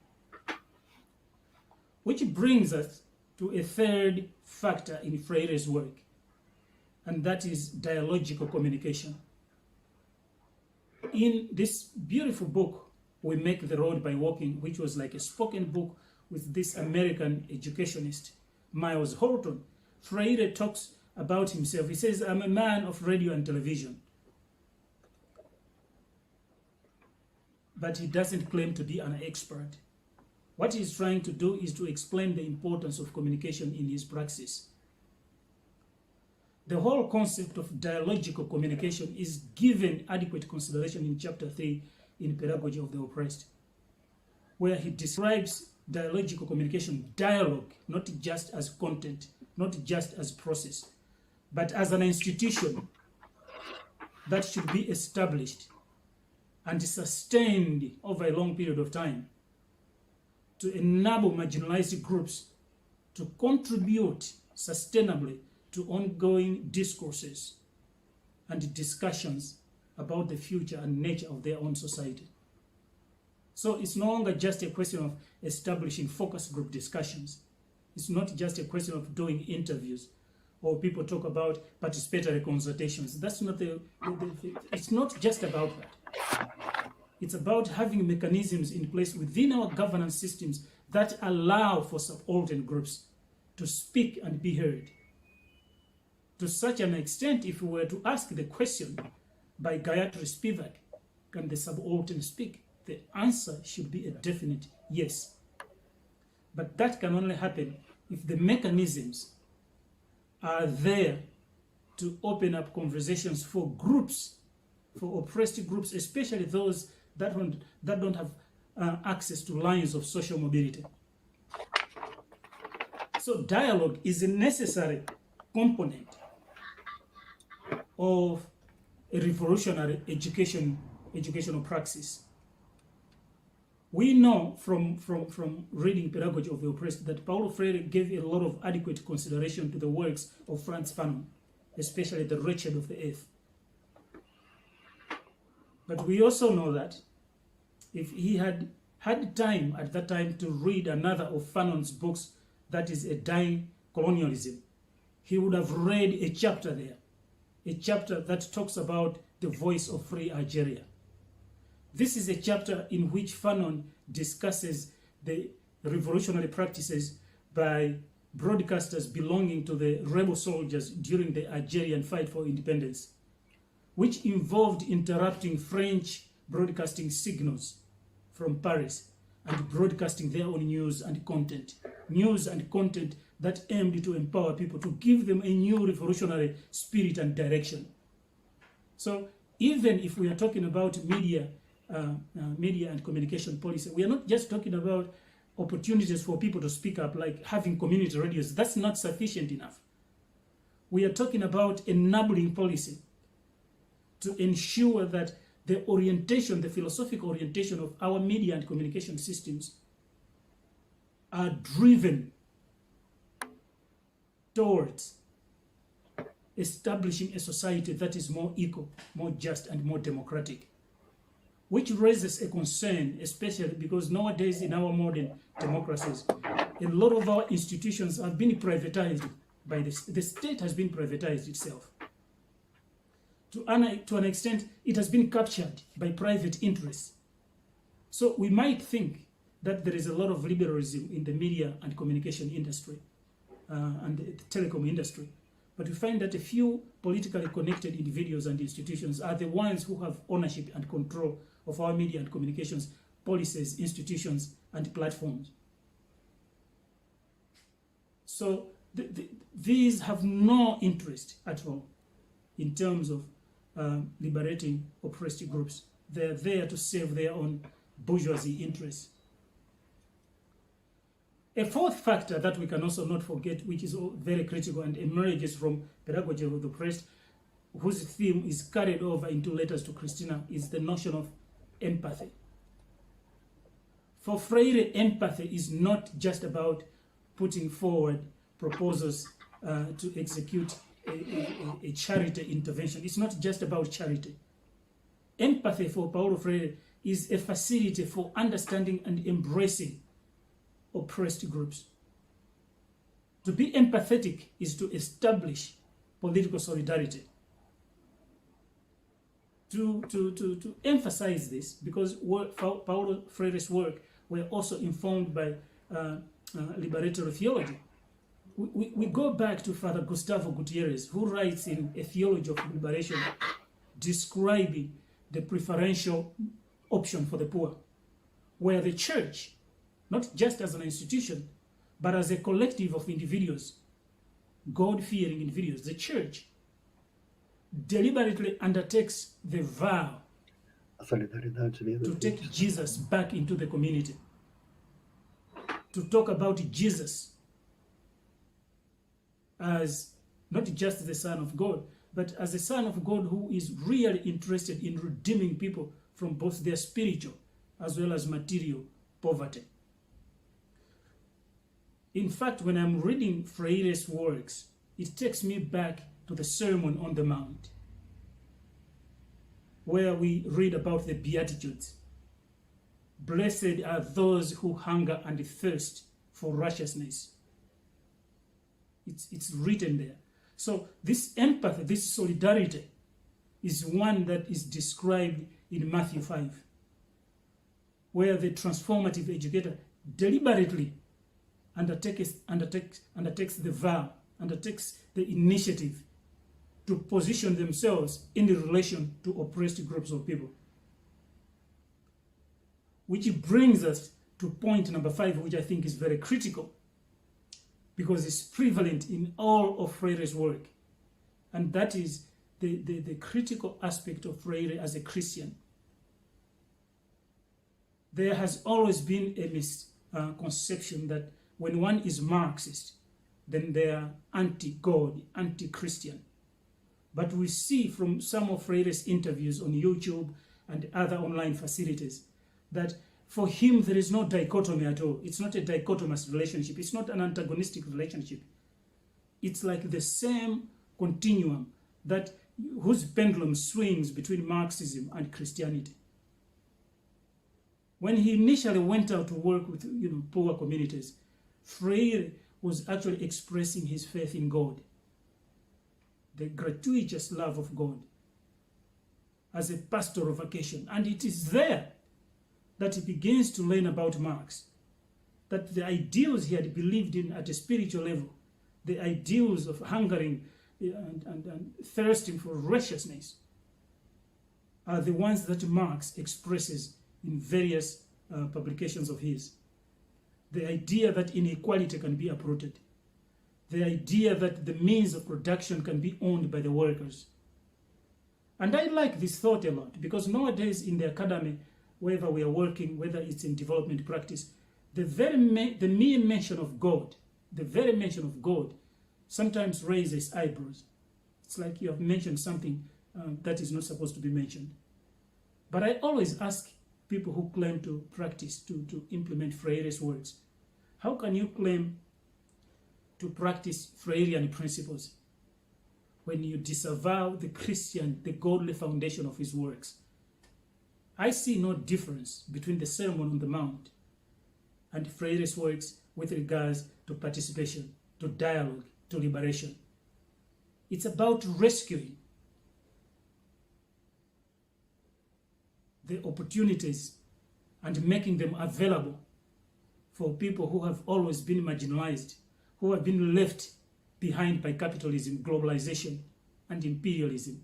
Which brings us to a third factor in Freire's work, and that is dialogical communication. In this beautiful book, We Make the Road by Walking, which was like a spoken book with this American educationist, Miles Horton, Freire talks about himself. He says, I'm a man of radio and television. But he doesn't claim to be an expert. What he's trying to do is to explain the importance of communication in his praxis. The whole concept of dialogical communication is given adequate consideration in chapter 3 in Pedagogy of the Oppressed, where he describes dialogical communication, dialogue, not just as content, not just as process, but as an institution that should be established and sustained over a long period of time to enable marginalized groups to contribute sustainably to ongoing discourses and discussions about the future and nature of their own society. So it's no longer just a question of establishing focus group discussions. It's not just a question of doing interviews or people talk about participatory consultations. That's not it's not just about that. It's about having mechanisms in place within our governance systems that allow for subaltern groups to speak and be heard. To such an extent, if we were to ask the question by Gayatri Spivak, can the subaltern speak? The answer should be a definite yes. But that can only happen if the mechanisms are there to open up conversations for groups, for oppressed groups, especially those that don't have access to lines of social mobility. So dialogue is a necessary component of a revolutionary educational praxis. We know from reading Pedagogy of the Oppressed that Paulo Freire gave a lot of adequate consideration to the works of Frantz Fanon, especially The Wretched of the Earth. But we also know that if he had had time at that time to read another of Fanon's books, that is A Dying Colonialism, he would have read a chapter there, a chapter that talks about the voice of free Algeria. This is a chapter in which Fanon discusses the revolutionary practices by broadcasters belonging to the rebel soldiers during the Algerian fight for independence, which involved interrupting French broadcasting signals from Paris and broadcasting their own news and content that aimed to empower people, to give them a new revolutionary spirit and direction. So even if we are talking about media and communication policy, we are not just talking about opportunities for people to speak up, like having community radios. That's not sufficient enough. We are talking about enabling policy to ensure that the orientation, the philosophical orientation of our media and communication systems are driven towards establishing a society that is more equal, more just, and more democratic. Which raises a concern, especially because nowadays in our modern democracies, a lot of our institutions have been privatized by the state has been privatized itself. To an extent, it has been captured by private interests. So we might think that there is a lot of liberalism in the media and communication industry and the telecom industry. But we find that a few politically connected individuals and institutions are the ones who have ownership and control of our media and communications policies, institutions, and platforms. So these have no interest at all in terms of liberating oppressed groups. They're there to serve their own bourgeoisie interests. A fourth factor that we can also not forget, which is very critical and emerges from Pedagogy of the Oppressed, whose theme is carried over into Letters to Christina, is the notion of empathy. For Freire, empathy is not just about putting forward proposals to execute a charity intervention. It's not just about charity. Empathy for Paulo Freire is a facility for understanding and embracing oppressed groups. To be empathetic is to establish political solidarity. To emphasize this, because Paulo Freire's work were also informed by liberatory theology. We go back to Father Gustavo Gutierrez, who writes in A Theology of Liberation, describing the preferential option for the poor, where the church, not just as an institution, but as a collective of individuals, God-fearing individuals, the church deliberately undertakes the vow A solidariedade linda. to take Jesus back into the community, to talk about Jesus as not just the Son of God, but as the Son of God who is really interested in redeeming people from both their spiritual as well as material poverty. In fact, when I'm reading Freire's works, it takes me back to the Sermon on the Mount, where we read about the Beatitudes. Blessed are those who hunger and thirst for righteousness. It's written there. So this empathy, this solidarity, is one that is described in Matthew 5, where the transformative educator deliberately undertakes the vow, undertakes the initiative to position themselves in relation to oppressed groups of people. Which brings us to point number 5, which I think is very critical, because it's prevalent in all of Freire's work. And that is the critical aspect of Freire as a Christian. There has always been a misconception that when one is Marxist, then they are anti-God, anti-Christian. But we see from some of Freire's interviews on YouTube and other online facilities that for him there is no dichotomy at all. It's not a dichotomous relationship. It's not an antagonistic relationship. It's like the same continuum that whose pendulum swings between Marxism and Christianity. When he initially went out to work with poor communities, Freire was actually expressing his faith in God, the gratuitous love of God, as a pastoral vocation. And it is there that he begins to learn about Marx, that the ideals he had believed in at a spiritual level, the ideals of hungering and thirsting for righteousness, are the ones that Marx expresses in various publications of his. The idea that inequality can be uprooted, the idea that the means of production can be owned by the workers. And I like this thought a lot, because nowadays in the academy, wherever we are working, whether it's in development practice, the mere mention of God, sometimes raises eyebrows. It's like you have mentioned something that is not supposed to be mentioned. But I always ask people who claim to practice, to implement Freire's works, how can you claim to practice Freirean principles when you disavow the Christian, the godly foundation of his works? I see no difference between the Sermon on the Mount and Freire's works with regards to participation, to dialogue, to liberation. It's about rescuing the opportunities and making them available for people who have always been marginalized, who have been left behind by capitalism, globalization, and imperialism.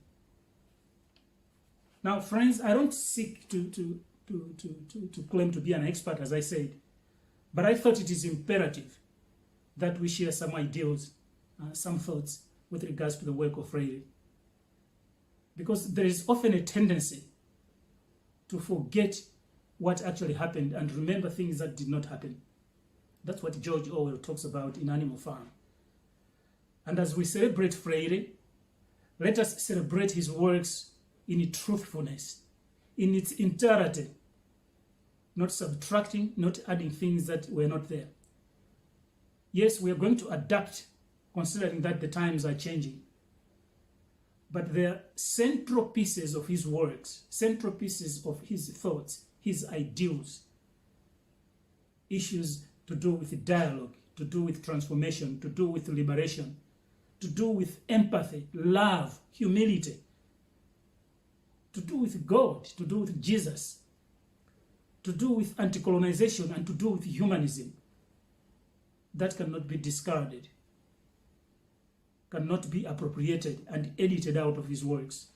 Now, friends, I don't seek to claim to be an expert, as I said, but I thought it is imperative that we share some ideals, some thoughts with regards to the work of Freire. Because there is often a tendency to forget what actually happened and remember things that did not happen. That's what George Orwell talks about in Animal Farm. And as we celebrate Freire, let us celebrate his works in its truthfulness, in its entirety, not subtracting, not adding things that were not there. Yes, we are going to adapt, considering that the times are changing. But they are central pieces of his works, central pieces of his thoughts, his ideals, issues to do with dialogue, to do with transformation, to do with liberation, to do with empathy, love, humility, to do with God, to do with Jesus, to do with anti-colonization, and to do with humanism. That cannot be discarded, cannot be appropriated and edited out of his works.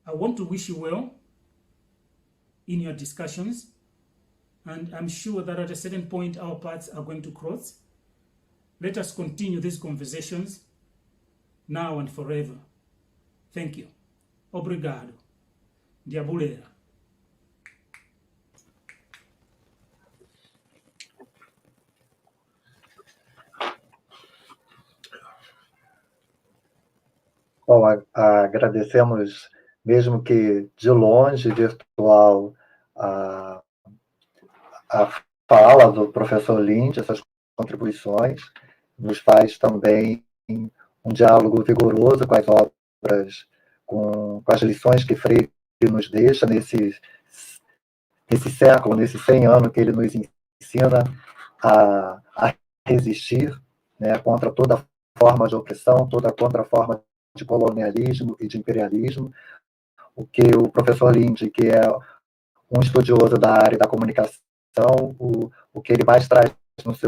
I want to wish you well in your discussions, and I'm sure that at a certain point our paths are going to cross. Let us continue these conversations now and forever. Thank you. Obrigado. Diabuleira. Bom, agradecemos, mesmo que de longe, virtual, a fala do professor Lind, essas contribuições, nos faz também um diálogo vigoroso com as obras, com as lições que Freire nos deixa nesse século, nesse 100 anos que ele nos ensina a resistir, né, contra toda forma de opressão, contra a forma de colonialismo e de imperialismo. O que o professor Lind, que é um estudioso da área da comunicação, o que ele mais traz nas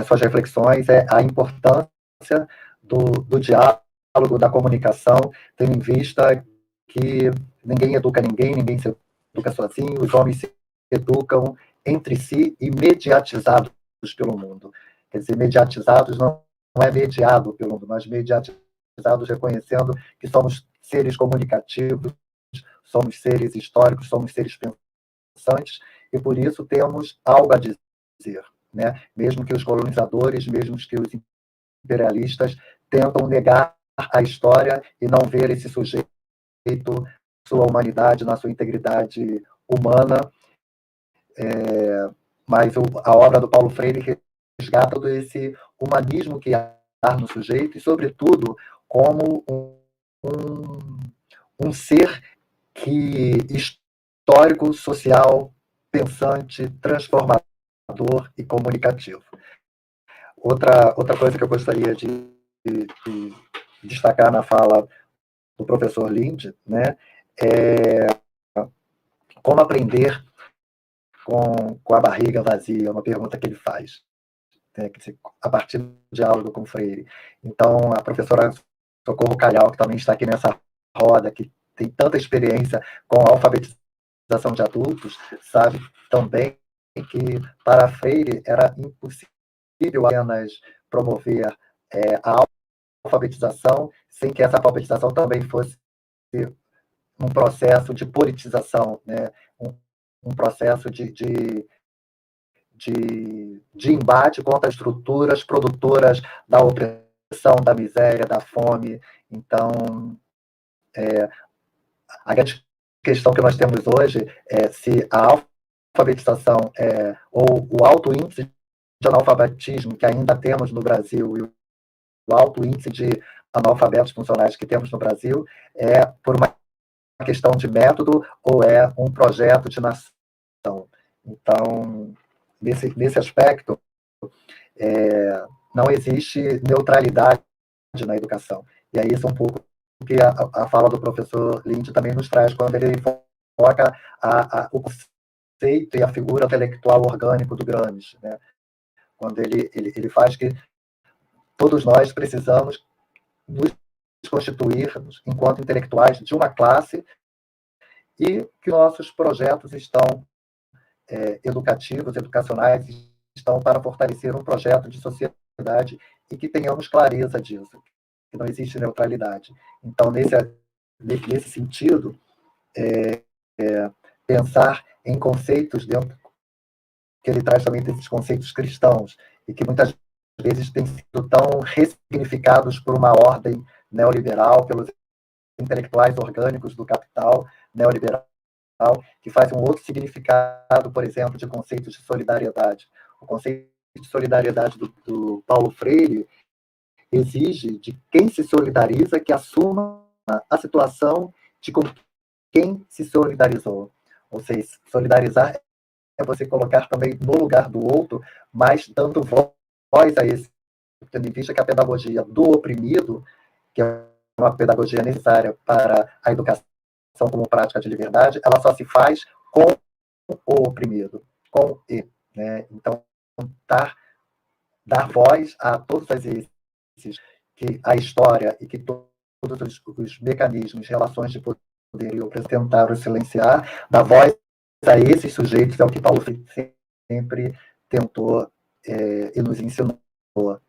suas reflexões é a importância do diálogo, da comunicação, tendo em vista que ninguém educa ninguém, ninguém se educa sozinho, os homens se educam entre si e mediatizados pelo mundo. Quer dizer, mediatizados não é mediado pelo mundo, mas mediatizados reconhecendo que somos seres comunicativos, somos seres históricos, somos seres pensantes, e por isso temos algo a dizer, né? Mesmo que os colonizadores, mesmo que os imperialistas tentam negar a história e não ver esse sujeito, sua humanidade, na sua integridade humana, mas a obra do Paulo Freire resgata todo esse humanismo que há no sujeito e, sobretudo, como um ser que histórico, social, pensante, transformador e comunicativo. Outra coisa que eu gostaria de destacar na fala do professor Lind, né, é como aprender com a barriga vazia, é uma pergunta que ele faz, né, a partir do diálogo com Freire. Então, a professora Socorro Calhau, que também está aqui nessa roda, que tem tanta experiência com a alfabetização de adultos, sabe também que para Freire era impossível apenas promover a alfabetização sem que essa alfabetização também fosse um processo de politização, né? Um processo de embate contra as estruturas produtoras da opressão, da miséria, da fome. Então, a grande questão que nós temos hoje é se a alfabetização ou o alto índice de analfabetismo que ainda temos no Brasil e o alto índice de analfabetos funcionais que temos no Brasil é por uma questão de método ou é um projeto de nação. Então, nesse aspecto, não existe neutralidade na educação. E aí isso é um pouco o que a fala do professor Lind também nos traz, quando ele foca o conceito e a figura intelectual orgânico do Gramsci, né? Quando ele faz que todos nós precisamos nos constituirmos enquanto intelectuais de uma classe e que nossos projetos estão educativos, educacionais, estão para fortalecer um projeto de sociedade e que tenhamos clareza disso, que não existe neutralidade. Então, nesse sentido, pensar em conceitos dentro que ele traz também desses conceitos cristãos e que muitas vezes têm sido tão ressignificados por uma ordem neoliberal, pelos intelectuais orgânicos do capital neoliberal, que faz um outro significado, por exemplo, de conceitos de solidariedade. O conceito de solidariedade do Paulo Freire exige de quem se solidariza que assuma a situação de com quem se solidarizou. Ou seja, solidarizar é você colocar também no lugar do outro, mas dando voz a esse, tendo em vista que a pedagogia do oprimido, que é uma pedagogia necessária para a educação como prática de liberdade, ela só se faz com o oprimido, com ele, né? Então, dar voz a todos esses que a história e que todos os mecanismos, relações de poder e opressão tentaram silenciar, dar voz a esses sujeitos é o que Paulo sempre tentou e nos ensinou.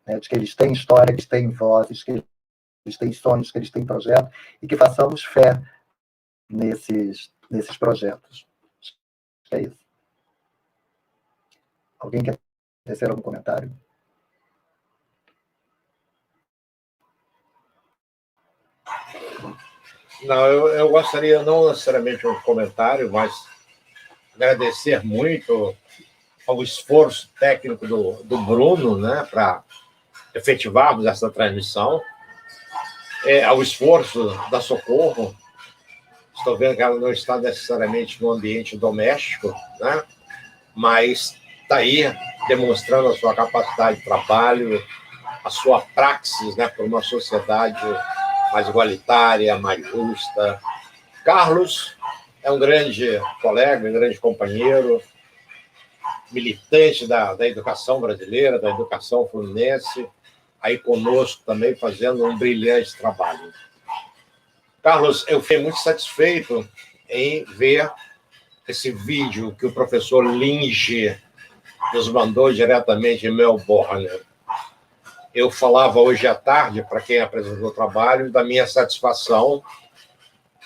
né, de que eles têm história, que eles têm vozes, que eles têm sonhos, que eles têm projetos, e que façamos fé nesses projetos. Acho que é isso. Alguém quer tecer algum comentário? Não, eu gostaria, não necessariamente um comentário, mas agradecer muito ao esforço técnico do Bruno, né, para efetivarmos essa transmissão, ao esforço da Socorro. Estou vendo que ela não está necessariamente no ambiente doméstico, né, mas está aí demonstrando a sua capacidade de trabalho, a sua praxis, né, por uma sociedade mais igualitária, mais justa. Carlos é um grande colega, um grande companheiro, militante da educação brasileira, da educação fluminense, aí conosco também fazendo um brilhante trabalho. Carlos, eu fiquei muito satisfeito em ver esse vídeo que o professor Linge nos mandou diretamente em Melbourne. Eu falava hoje à tarde, para quem apresentou o trabalho, da minha satisfação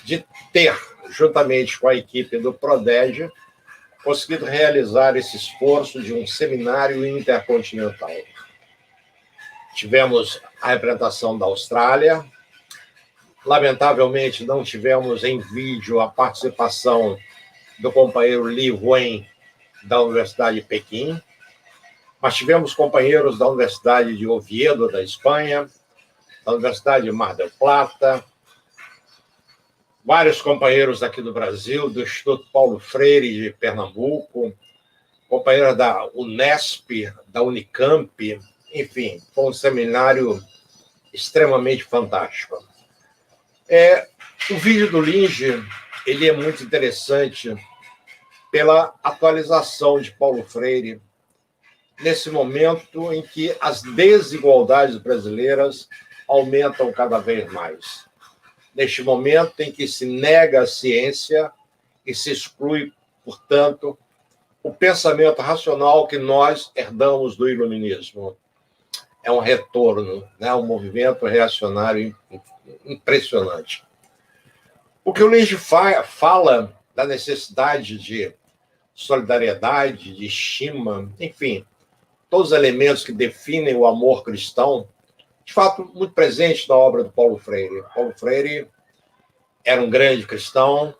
de ter, juntamente com a equipe do PRODED, conseguido realizar esse esforço de um seminário intercontinental. Tivemos a representação da Austrália. Lamentavelmente, não tivemos em vídeo a participação do companheiro Li Wen, da Universidade de Pequim, mas tivemos companheiros da Universidade de Oviedo, da Espanha, da Universidade de Mar del Plata, vários companheiros aqui do Brasil, do Instituto Paulo Freire de Pernambuco, companheiros da Unesp, da Unicamp, enfim, foi um seminário extremamente fantástico. O vídeo do Linge, ele é muito interessante pela atualização de Paulo Freire nesse momento em que as desigualdades brasileiras aumentam cada vez mais. Neste momento em que se nega a ciência e se exclui, portanto, o pensamento racional que nós herdamos do iluminismo. É um retorno, né? Um movimento reacionário impressionante. O que o Linge fala da necessidade de solidariedade, de estima, enfim, todos os elementos que definem o amor cristão, de fato, muito presente na obra do Paulo Freire. Paulo Freire era um grande cristão.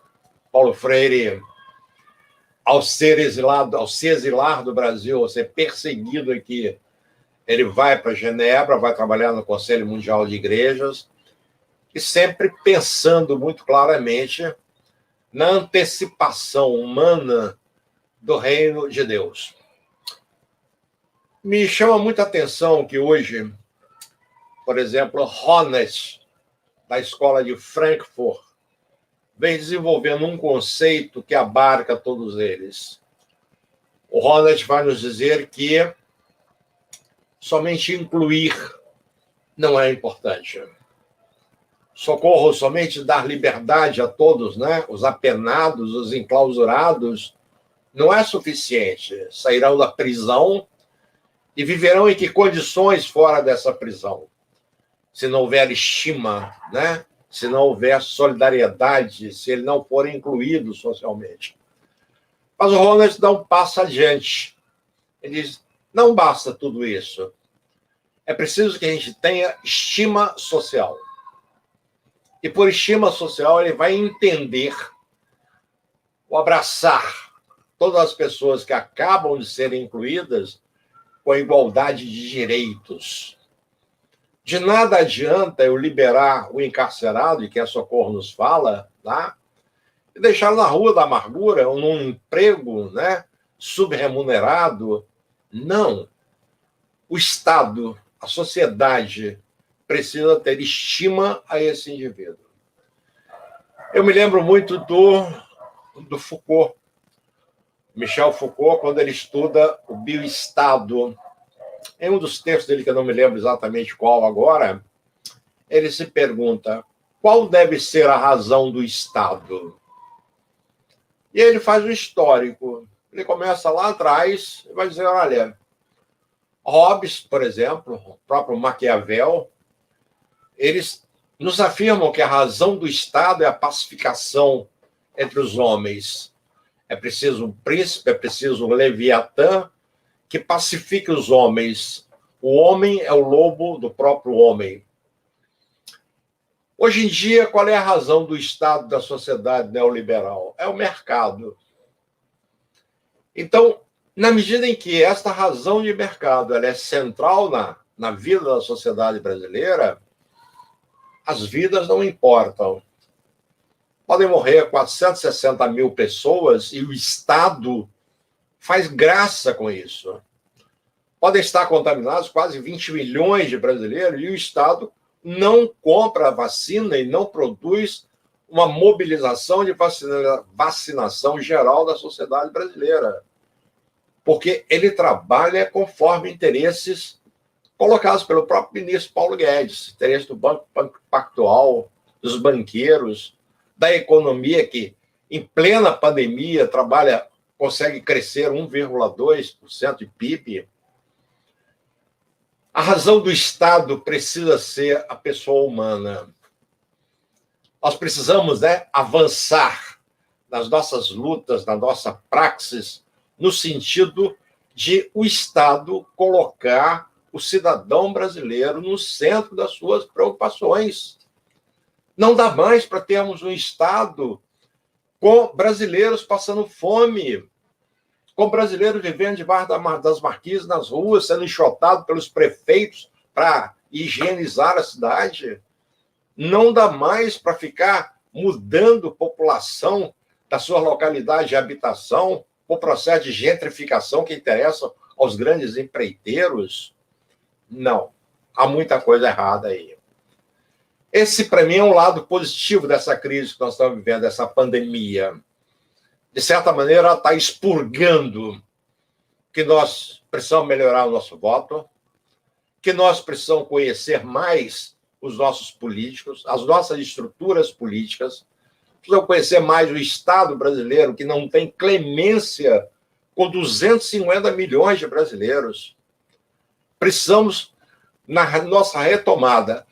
Paulo Freire, ao se exilar do Brasil, ao ser perseguido aqui, ele vai para Genebra, vai trabalhar no Conselho Mundial de Igrejas, e sempre pensando muito claramente na antecipação humana do reino de Deus. Me chama muita atenção que hoje, por exemplo, Honest, da Escola de Frankfurt, vem desenvolvendo um conceito que abarca todos eles. O Honest vai nos dizer que somente incluir não é importante. Socorro, somente dar liberdade a todos, né? Os apenados, os enclausurados, não é suficiente. Sairão da prisão e viverão em que condições fora dessa prisão? Se não houver estima, né? Se não houver solidariedade, se ele não for incluído socialmente. Mas o Ronald dá um passo adiante. Ele diz, não basta tudo isso. É preciso que a gente tenha estima social. E por estima social, ele vai entender o abraçar todas as pessoas que acabam de serem incluídas com a igualdade de direitos. De nada adianta eu liberar o encarcerado, de que a Socorro nos fala, tá? E deixá-lo na rua da amargura, ou num emprego, né, subremunerado. Não. O Estado, a sociedade, precisa ter estima a esse indivíduo. Eu me lembro muito do Foucault. Michel Foucault, quando ele estuda o bioestado, em um dos textos dele, que eu não me lembro exatamente qual agora, ele se pergunta, qual deve ser a razão do Estado? E ele faz o histórico. Ele começa lá atrás e vai dizer, olha, Hobbes, por exemplo, o próprio Maquiavel, eles nos afirmam que a razão do Estado é a pacificação entre os homens. É preciso um príncipe, é preciso um Leviatã que pacifique os homens. O homem é o lobo do próprio homem. Hoje em dia, qual é a razão do Estado da sociedade neoliberal? É o mercado. Então, na medida em que esta razão de mercado ela é central na vida da sociedade brasileira, as vidas não importam. Podem morrer 460 mil pessoas e o Estado faz graça com isso. Podem estar contaminados quase 20 milhões de brasileiros e o Estado não compra a vacina e não produz uma mobilização de vacinação geral da sociedade brasileira. Porque ele trabalha conforme interesses colocados pelo próprio ministro Paulo Guedes, interesses do Banco Pactual, dos banqueiros, da economia que, em plena pandemia, consegue crescer 1,2% de PIB. A razão do Estado precisa ser a pessoa humana. Nós precisamos avançar nas nossas lutas, na nossa praxis, no sentido de o Estado colocar o cidadão brasileiro no centro das suas preocupações. Não dá mais para termos um Estado com brasileiros passando fome, com brasileiros vivendo debaixo das marquises nas ruas, sendo enxotados pelos prefeitos para higienizar a cidade. Não dá mais para ficar mudando população da sua localidade de habitação, o processo de gentrificação que interessa aos grandes empreiteiros. Não, há muita coisa errada aí. Esse, para mim, é um lado positivo dessa crise que nós estamos vivendo, dessa pandemia. De certa maneira, ela está expurgando que nós precisamos melhorar o nosso voto, que nós precisamos conhecer mais os nossos políticos, as nossas estruturas políticas, precisamos conhecer mais o Estado brasileiro, que não tem clemência com 250 milhões de brasileiros. Precisamos, na nossa retomada,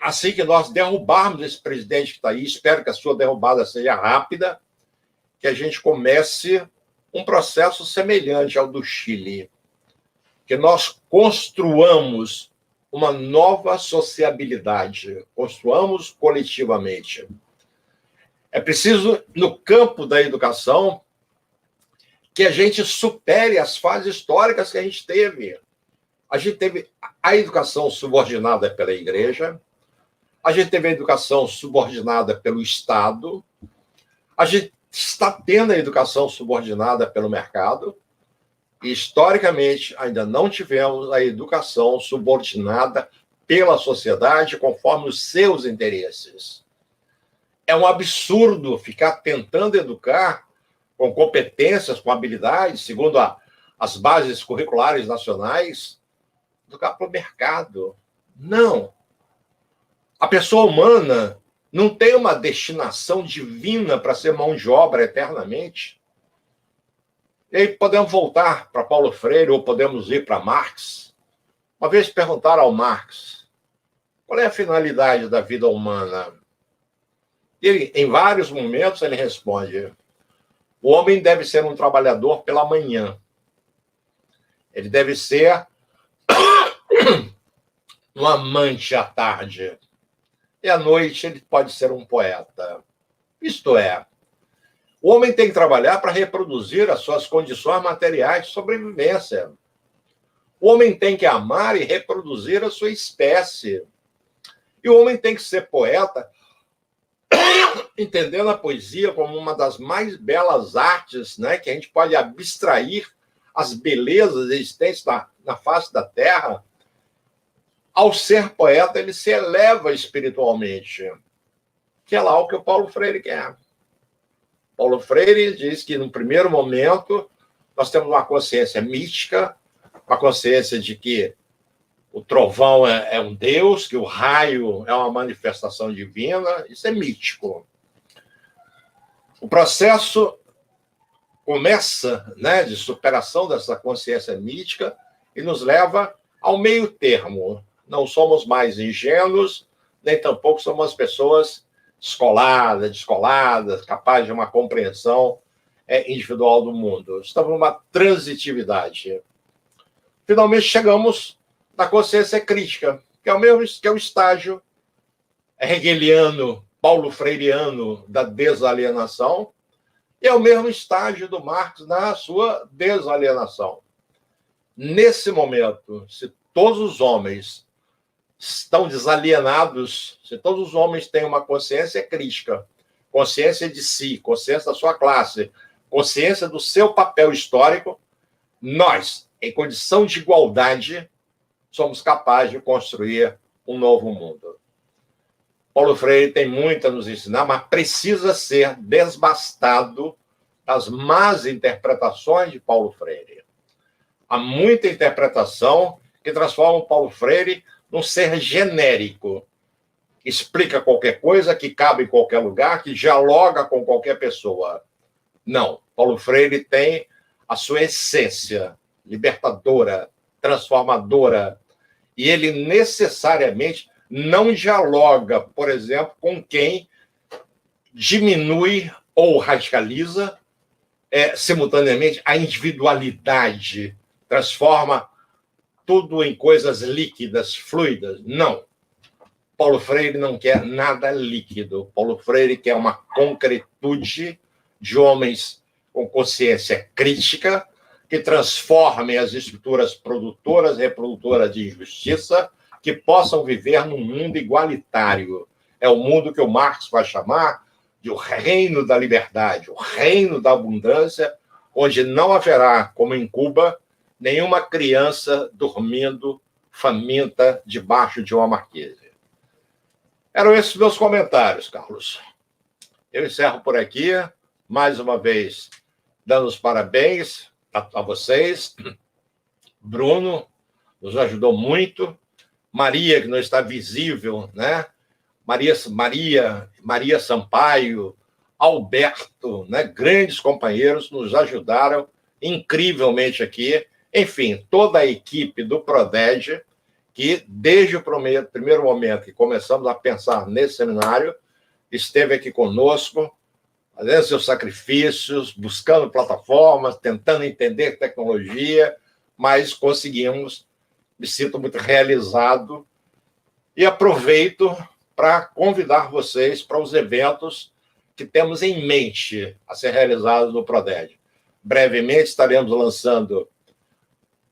assim que nós derrubarmos esse presidente que está aí, espero que a sua derrubada seja rápida, que a gente comece um processo semelhante ao do Chile, que nós construamos uma nova sociabilidade, construamos coletivamente. É preciso, no campo da educação, que a gente supere as fases históricas que a gente teve. A gente teve a educação subordinada pela igreja, a gente teve a educação subordinada pelo Estado, a gente está tendo a educação subordinada pelo mercado, e, historicamente, ainda não tivemos a educação subordinada pela sociedade conforme os seus interesses. É um absurdo ficar tentando educar com competências, com habilidades, segundo as bases curriculares nacionais, educar para o mercado. Não. A pessoa humana não tem uma destinação divina para ser mão de obra eternamente. E aí podemos voltar para Paulo Freire ou podemos ir para Marx. Uma vez perguntaram ao Marx qual é a finalidade da vida humana. Ele, em vários momentos, ele responde: o homem deve ser um trabalhador pela manhã. Ele deve ser um amante à tarde. E à noite ele pode ser um poeta. Isto é, o homem tem que trabalhar para reproduzir as suas condições materiais de sobrevivência. O homem tem que amar e reproduzir a sua espécie. E o homem tem que ser poeta, entendendo a poesia como uma das mais belas artes, né, que a gente pode abstrair as belezas existentes na face da Terra. Ao ser poeta, ele se eleva espiritualmente, que é lá o que o Paulo Freire quer. Paulo Freire diz que, no primeiro momento, nós temos uma consciência mística, uma consciência de que o trovão é um deus, que o raio é uma manifestação divina. Isso é mítico. O processo começa, né, de superação dessa consciência mítica e nos leva ao meio termo. Não somos mais ingênuos, nem tampouco somos pessoas descoladas, capazes de uma compreensão individual do mundo. Estamos numa transitividade. Finalmente chegamos na consciência crítica, que é o estágio hegeliano, paulo freireano da desalienação, e é o mesmo estágio do Marx na sua desalienação. Nesse momento, se todos os homens estão desalienados, se todos os homens têm uma consciência crítica, consciência de si, consciência da sua classe, consciência do seu papel histórico, nós, em condição de igualdade, somos capazes de construir um novo mundo. Paulo Freire tem muito a nos ensinar, mas precisa ser desbastado das más interpretações de Paulo Freire. Há muita interpretação que transforma o Paulo Freire num ser genérico, que explica qualquer coisa, que cabe em qualquer lugar, que dialoga com qualquer pessoa. Não, Paulo Freire tem a sua essência libertadora, transformadora, e ele necessariamente não dialoga, por exemplo, com quem diminui ou radicaliza simultaneamente a individualidade, transforma tudo em coisas líquidas, fluidas. Não. Paulo Freire não quer nada líquido. Paulo Freire quer uma concretude de homens com consciência crítica que transformem as estruturas produtoras e reprodutoras de injustiça, que possam viver num mundo igualitário. É o mundo que o Marx vai chamar de o reino da liberdade, o reino da abundância, onde não haverá, como em Cuba, nenhuma criança dormindo faminta debaixo de uma marquise. Eram esses meus comentários, Carlos. Eu encerro por aqui, mais uma vez, dando os parabéns a vocês. Bruno nos ajudou muito. Maria, que não está visível, né? Maria Sampaio, Alberto, né? Grandes companheiros nos ajudaram incrivelmente aqui. Enfim, toda a equipe do Prodege, que desde o primeiro momento que começamos a pensar nesse seminário, esteve aqui conosco, fazendo seus sacrifícios, buscando plataformas, tentando entender tecnologia, mas conseguimos. Me sinto muito realizado e aproveito para convidar vocês para os eventos que temos em mente a ser realizados no Prodege. Brevemente estaremos lançando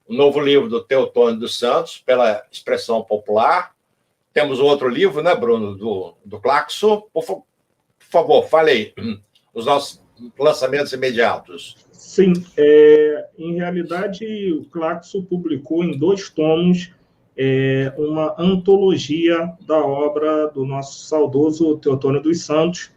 o novo livro do Teotônio dos Santos, pela expressão popular. Temos outro livro, né, Bruno, do Claxo. Por favor, fale aí os nossos lançamentos imediatos. Sim, em realidade, o Claxo publicou em 2 tomos uma antologia da obra do nosso saudoso Teotônio dos Santos,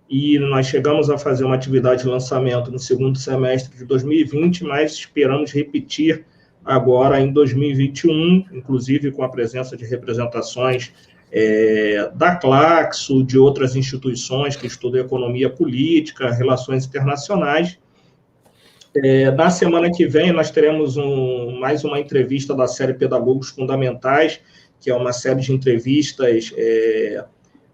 e nós chegamos a fazer uma atividade de lançamento no segundo semestre de 2020, mas esperamos repetir agora em 2021, inclusive com a presença de representações da Claxo, de outras instituições que estudam economia política, relações internacionais. Na semana que vem, nós teremos mais uma entrevista da série Pedagogos Fundamentais, que é uma série de entrevistas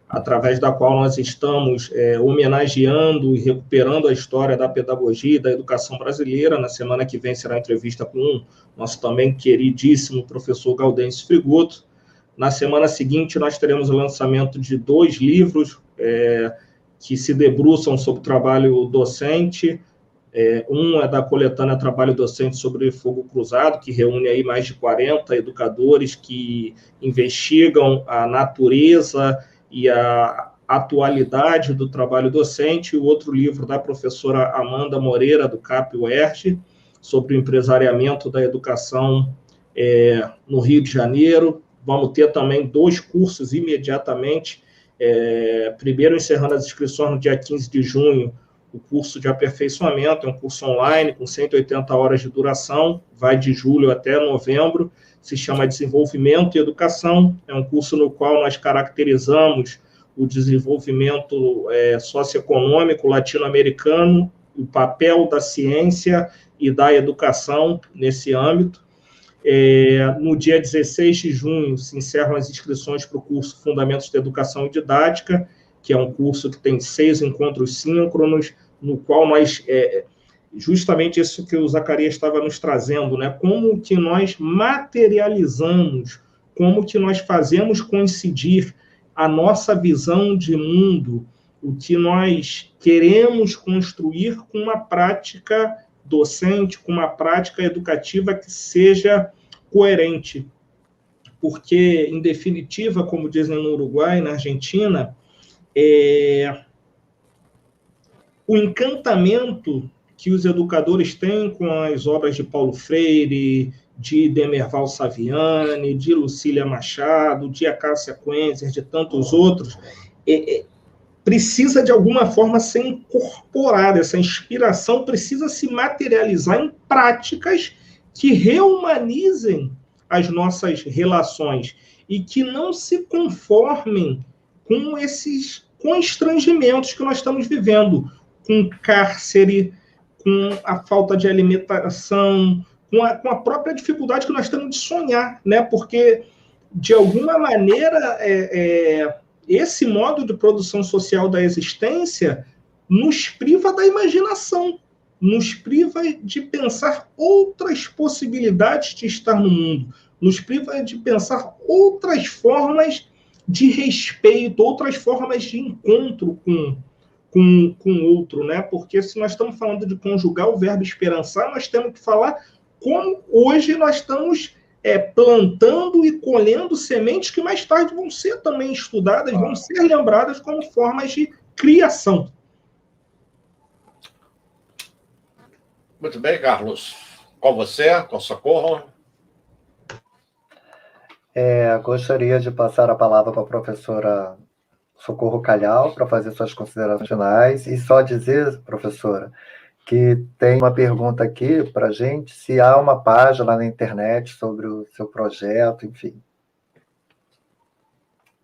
através da qual nós estamos homenageando e recuperando a história da pedagogia e da educação brasileira. Na semana que vem será a entrevista com o nosso também queridíssimo professor Gaudêncio Frigoto. Na semana seguinte, nós teremos o lançamento de 2 livros que se debruçam sobre o trabalho docente. Um é da coletânea Trabalho Docente sobre Fogo Cruzado, que reúne aí mais de 40 educadores que investigam a natureza e a atualidade do trabalho docente. O outro livro da professora Amanda Moreira, do CAP-UERJ, sobre o empresariamento da educação no Rio de Janeiro. Vamos ter também 2 cursos imediatamente. Primeiro, encerrando as inscrições no dia 15 de junho, o curso de aperfeiçoamento, é um curso online com 180 horas de duração, vai de julho até novembro, se chama Desenvolvimento e Educação, é um curso no qual nós caracterizamos o desenvolvimento socioeconômico latino-americano o papel da ciência e da educação nesse âmbito. No dia 16 de junho se encerram as inscrições para o curso Fundamentos da Educação e Didática, que é um curso que tem 6 encontros síncronos, no qual nós, justamente isso que o Zacarias estava nos trazendo, né? Como que nós materializamos, como que nós fazemos coincidir a nossa visão de mundo, o que nós queremos construir com uma prática docente, com uma prática educativa que seja coerente. Porque, em definitiva, como dizem no Uruguai, na Argentina, o encantamento que os educadores têm com as obras de Paulo Freire, de Demerval Saviani, de Lucília Machado, de Acácia Quenzer, de tantos outros, precisa, de alguma forma, ser incorporada. Essa inspiração precisa se materializar em práticas que reumanizem as nossas relações e que não se conformem com esses constrangimentos que nós estamos vivendo, com cárcere, com a falta de alimentação, com a própria dificuldade que nós temos de sonhar, né? Porque, de alguma maneira, esse modo de produção social da existência nos priva da imaginação, nos priva de pensar outras possibilidades de estar no mundo, nos priva de pensar outras formas de respeito, outras formas de encontro com o outro, né? Porque se nós estamos falando de conjugar o verbo esperançar, nós temos que falar como hoje nós estamos plantando e colhendo sementes que mais tarde vão ser também estudadas, vão ser lembradas como formas de criação. Muito bem, Carlos. Com você, com Socorro. Gostaria de passar a palavra para a professora Socorro Calhau para fazer suas considerações finais. E só dizer, professora, que tem uma pergunta aqui para a gente, se há uma página na internet sobre o seu projeto, enfim.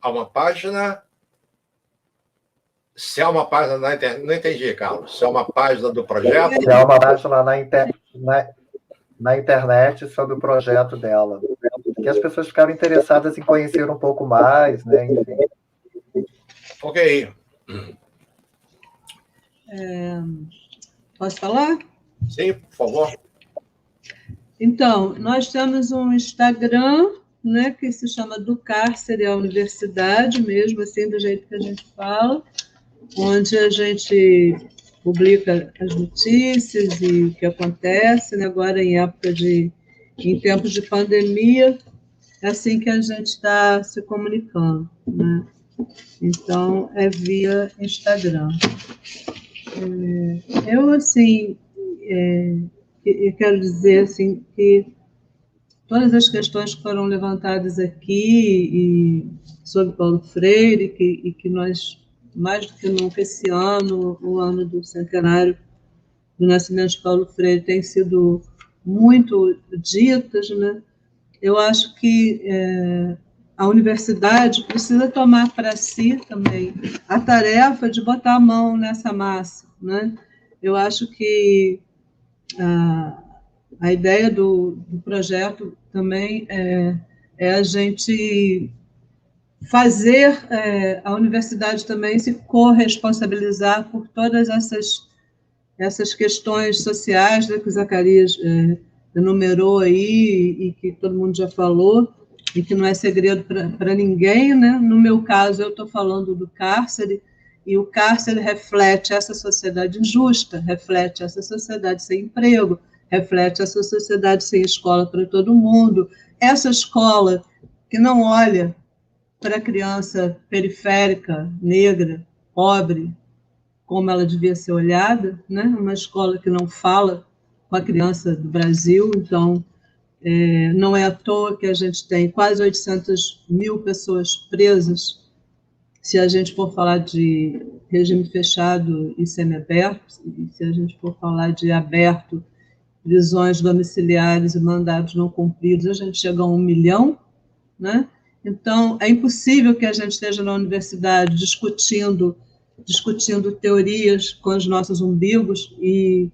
Há uma página... Se há uma página na internet... Não entendi, Carlos. Se há uma página do projeto... Se há uma página na internet sobre o projeto dela. Que as pessoas ficaram interessadas em conhecer um pouco mais, né? Enfim. Ok. Posso falar? Sim, por favor. Então, nós temos um Instagram, né, que se chama Do Cárcere à Universidade, mesmo assim, do jeito que a gente fala, onde a gente publica as notícias e o que acontece, né, agora em tempos de pandemia, é assim que a gente está se comunicando, né? Então, é via Instagram. Eu, assim, eu quero dizer assim, que todas as questões que foram levantadas aqui sobre Paulo Freire, e que nós, mais do que nunca esse ano, o ano do centenário do nascimento de Paulo Freire, têm sido muito ditas, né? Eu acho que a universidade precisa tomar para si também a tarefa de botar a mão nessa massa, né? Eu acho que a ideia do projeto também é a gente fazer a universidade também se corresponsabilizar por todas essas questões sociais, né, que o Zacarias enumerou aí e que todo mundo já falou, e que não é segredo para ninguém, né? No meu caso, eu estou falando do cárcere, e o cárcere reflete essa sociedade injusta, reflete essa sociedade sem emprego, reflete essa sociedade sem escola para todo mundo, essa escola que não olha para a criança periférica, negra, pobre, como ela devia ser olhada, né? Uma escola que não fala com a criança do Brasil. Então, não é à toa que a gente tem quase 800 mil pessoas presas, se a gente for falar de regime fechado e semiaberto, e se a gente for falar de aberto, prisões domiciliares e mandados não cumpridos, a gente chega a 1 milhão, né? Então, é impossível que a gente esteja na universidade discutindo discutindo teorias com os nossos umbigos e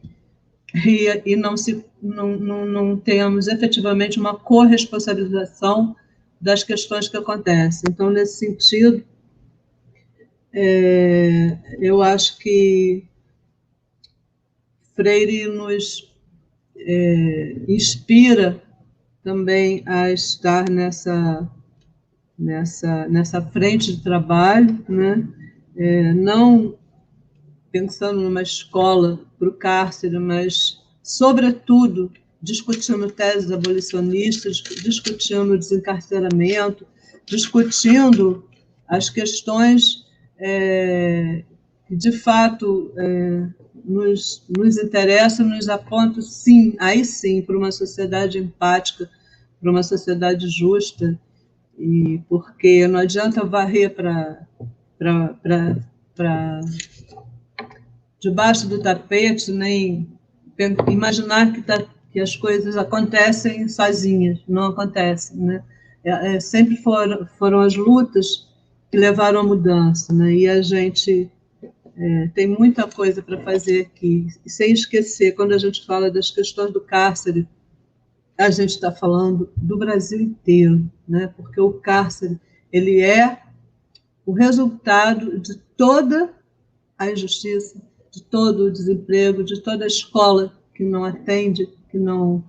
não temos efetivamente uma corresponsabilização das questões que acontecem. Então, nesse sentido, eu acho que Freire nos inspira também a estar nessa frente de trabalho, né? Não pensando numa escola para o cárcere, mas, sobretudo, discutindo teses abolicionistas, discutindo o desencarceramento, discutindo as questões que, de fato, nos interessam, nos apontam, sim, aí sim, para uma sociedade empática, para uma sociedade justa, e porque não adianta varrer para debaixo do tapete, nem imaginar que as coisas acontecem sozinhas, não acontecem, né? Sempre foram as lutas que levaram à mudança, né? E a gente tem muita coisa para fazer aqui, e sem esquecer, quando a gente fala das questões do cárcere, a gente está falando do Brasil inteiro, né? Porque o cárcere, ele é o resultado de toda a injustiça, de todo o desemprego, de toda a escola que não atende, que não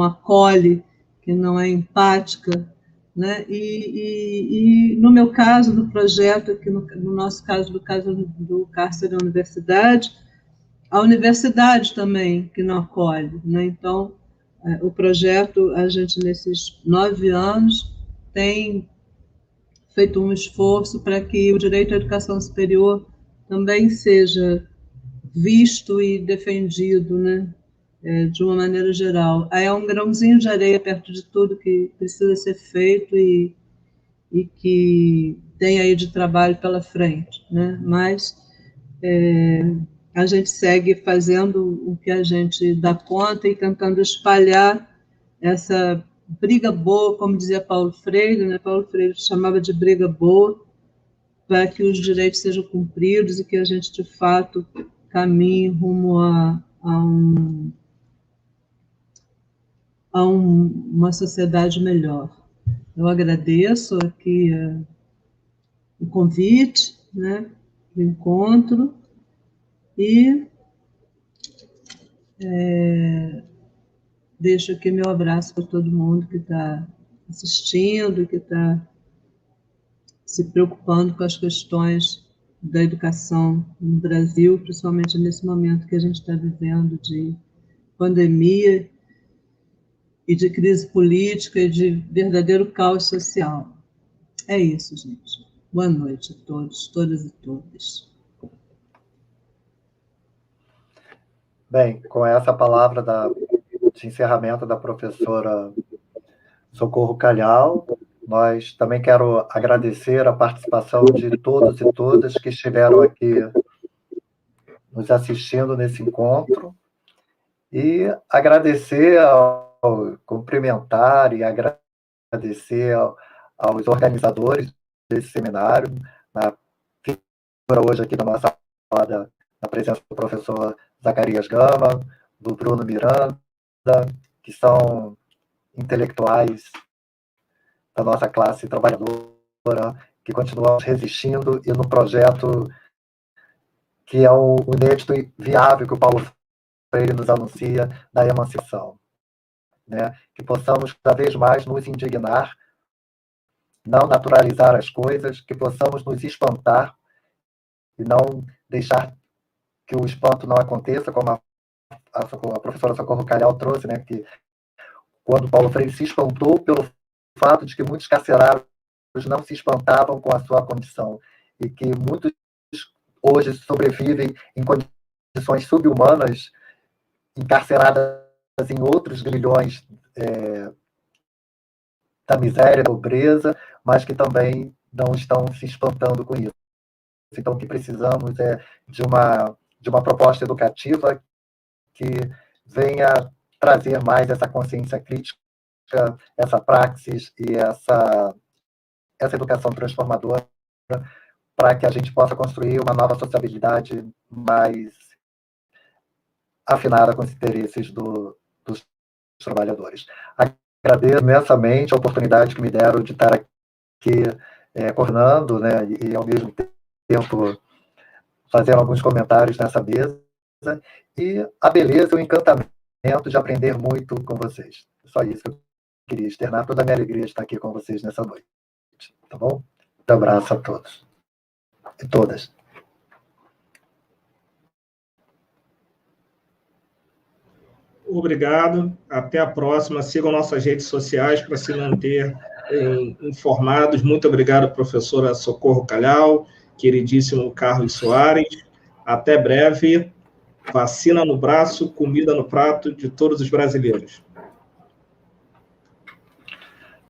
acolhe, que não é empática, né? E no meu caso, do projeto, aqui no nosso caso, do cárcere da universidade, a universidade também que não acolhe, né? Então, o projeto, a gente, nesses 9 anos, tem feito um esforço para que o direito à educação superior também seja visto e defendido, né, de uma maneira geral. Aí é um grãozinho de areia perto de tudo que precisa ser feito e que tem aí de trabalho pela frente, né? Mas a gente segue fazendo o que a gente dá conta e tentando espalhar essa briga boa, como dizia Paulo Freire, né? Paulo Freire chamava de briga boa, para que os direitos sejam cumpridos e que a gente, de fato, caminhe rumo a uma sociedade melhor. Eu agradeço aqui o convite, né, do encontro, e deixo aqui meu abraço para todo mundo que está assistindo, que está se preocupando com as questões da educação no Brasil, principalmente nesse momento que a gente está vivendo de pandemia e de crise política e de verdadeiro caos social. É isso, gente. Boa noite a todos, todas e todas. Bem, com essa palavra de encerramento da professora Socorro Calhau, nós também quero agradecer a participação de todos e todas que estiveram aqui nos assistindo nesse encontro e cumprimentar e agradecer aos organizadores desse seminário, na figura hoje aqui da nossa roda, na presença do professor Zacarias Gama, do Bruno Miranda, que são intelectuais da nossa classe trabalhadora, que continuamos resistindo e no projeto que é o inédito e viável que o Paulo Freire nos anuncia da emancipação, né? Que possamos cada vez mais nos indignar, não naturalizar as coisas, que possamos nos espantar e não deixar que o espanto não aconteça, como a professora Socorro Calhau trouxe, né? Que quando Paulo Freire se espantou pelo fato de que muitos carcerários não se espantavam com a sua condição e que muitos hoje sobrevivem em condições subhumanas, encarceradas em outros grilhões da miséria, da pobreza, mas que também não estão se espantando com isso. Então, o que precisamos é de uma proposta educativa que venha trazer mais essa consciência crítica, essa praxis e essa educação transformadora para que a gente possa construir uma nova sociabilidade mais afinada com os interesses dos trabalhadores. Agradeço imensamente a oportunidade que me deram de estar aqui coordenando, né, e ao mesmo tempo fazendo alguns comentários nessa mesa, e a beleza e o encantamento de aprender muito com vocês. Só isso que eu queria externar, toda a minha alegria de estar aqui com vocês nessa noite. Tá bom? Um abraço a todos e todas. Obrigado. Até a próxima. Sigam nossas redes sociais para se manter informados. Muito obrigado, professora Socorro Calhau, queridíssimo Carlos Soares. Até breve. Vacina no braço, comida no prato de todos os brasileiros.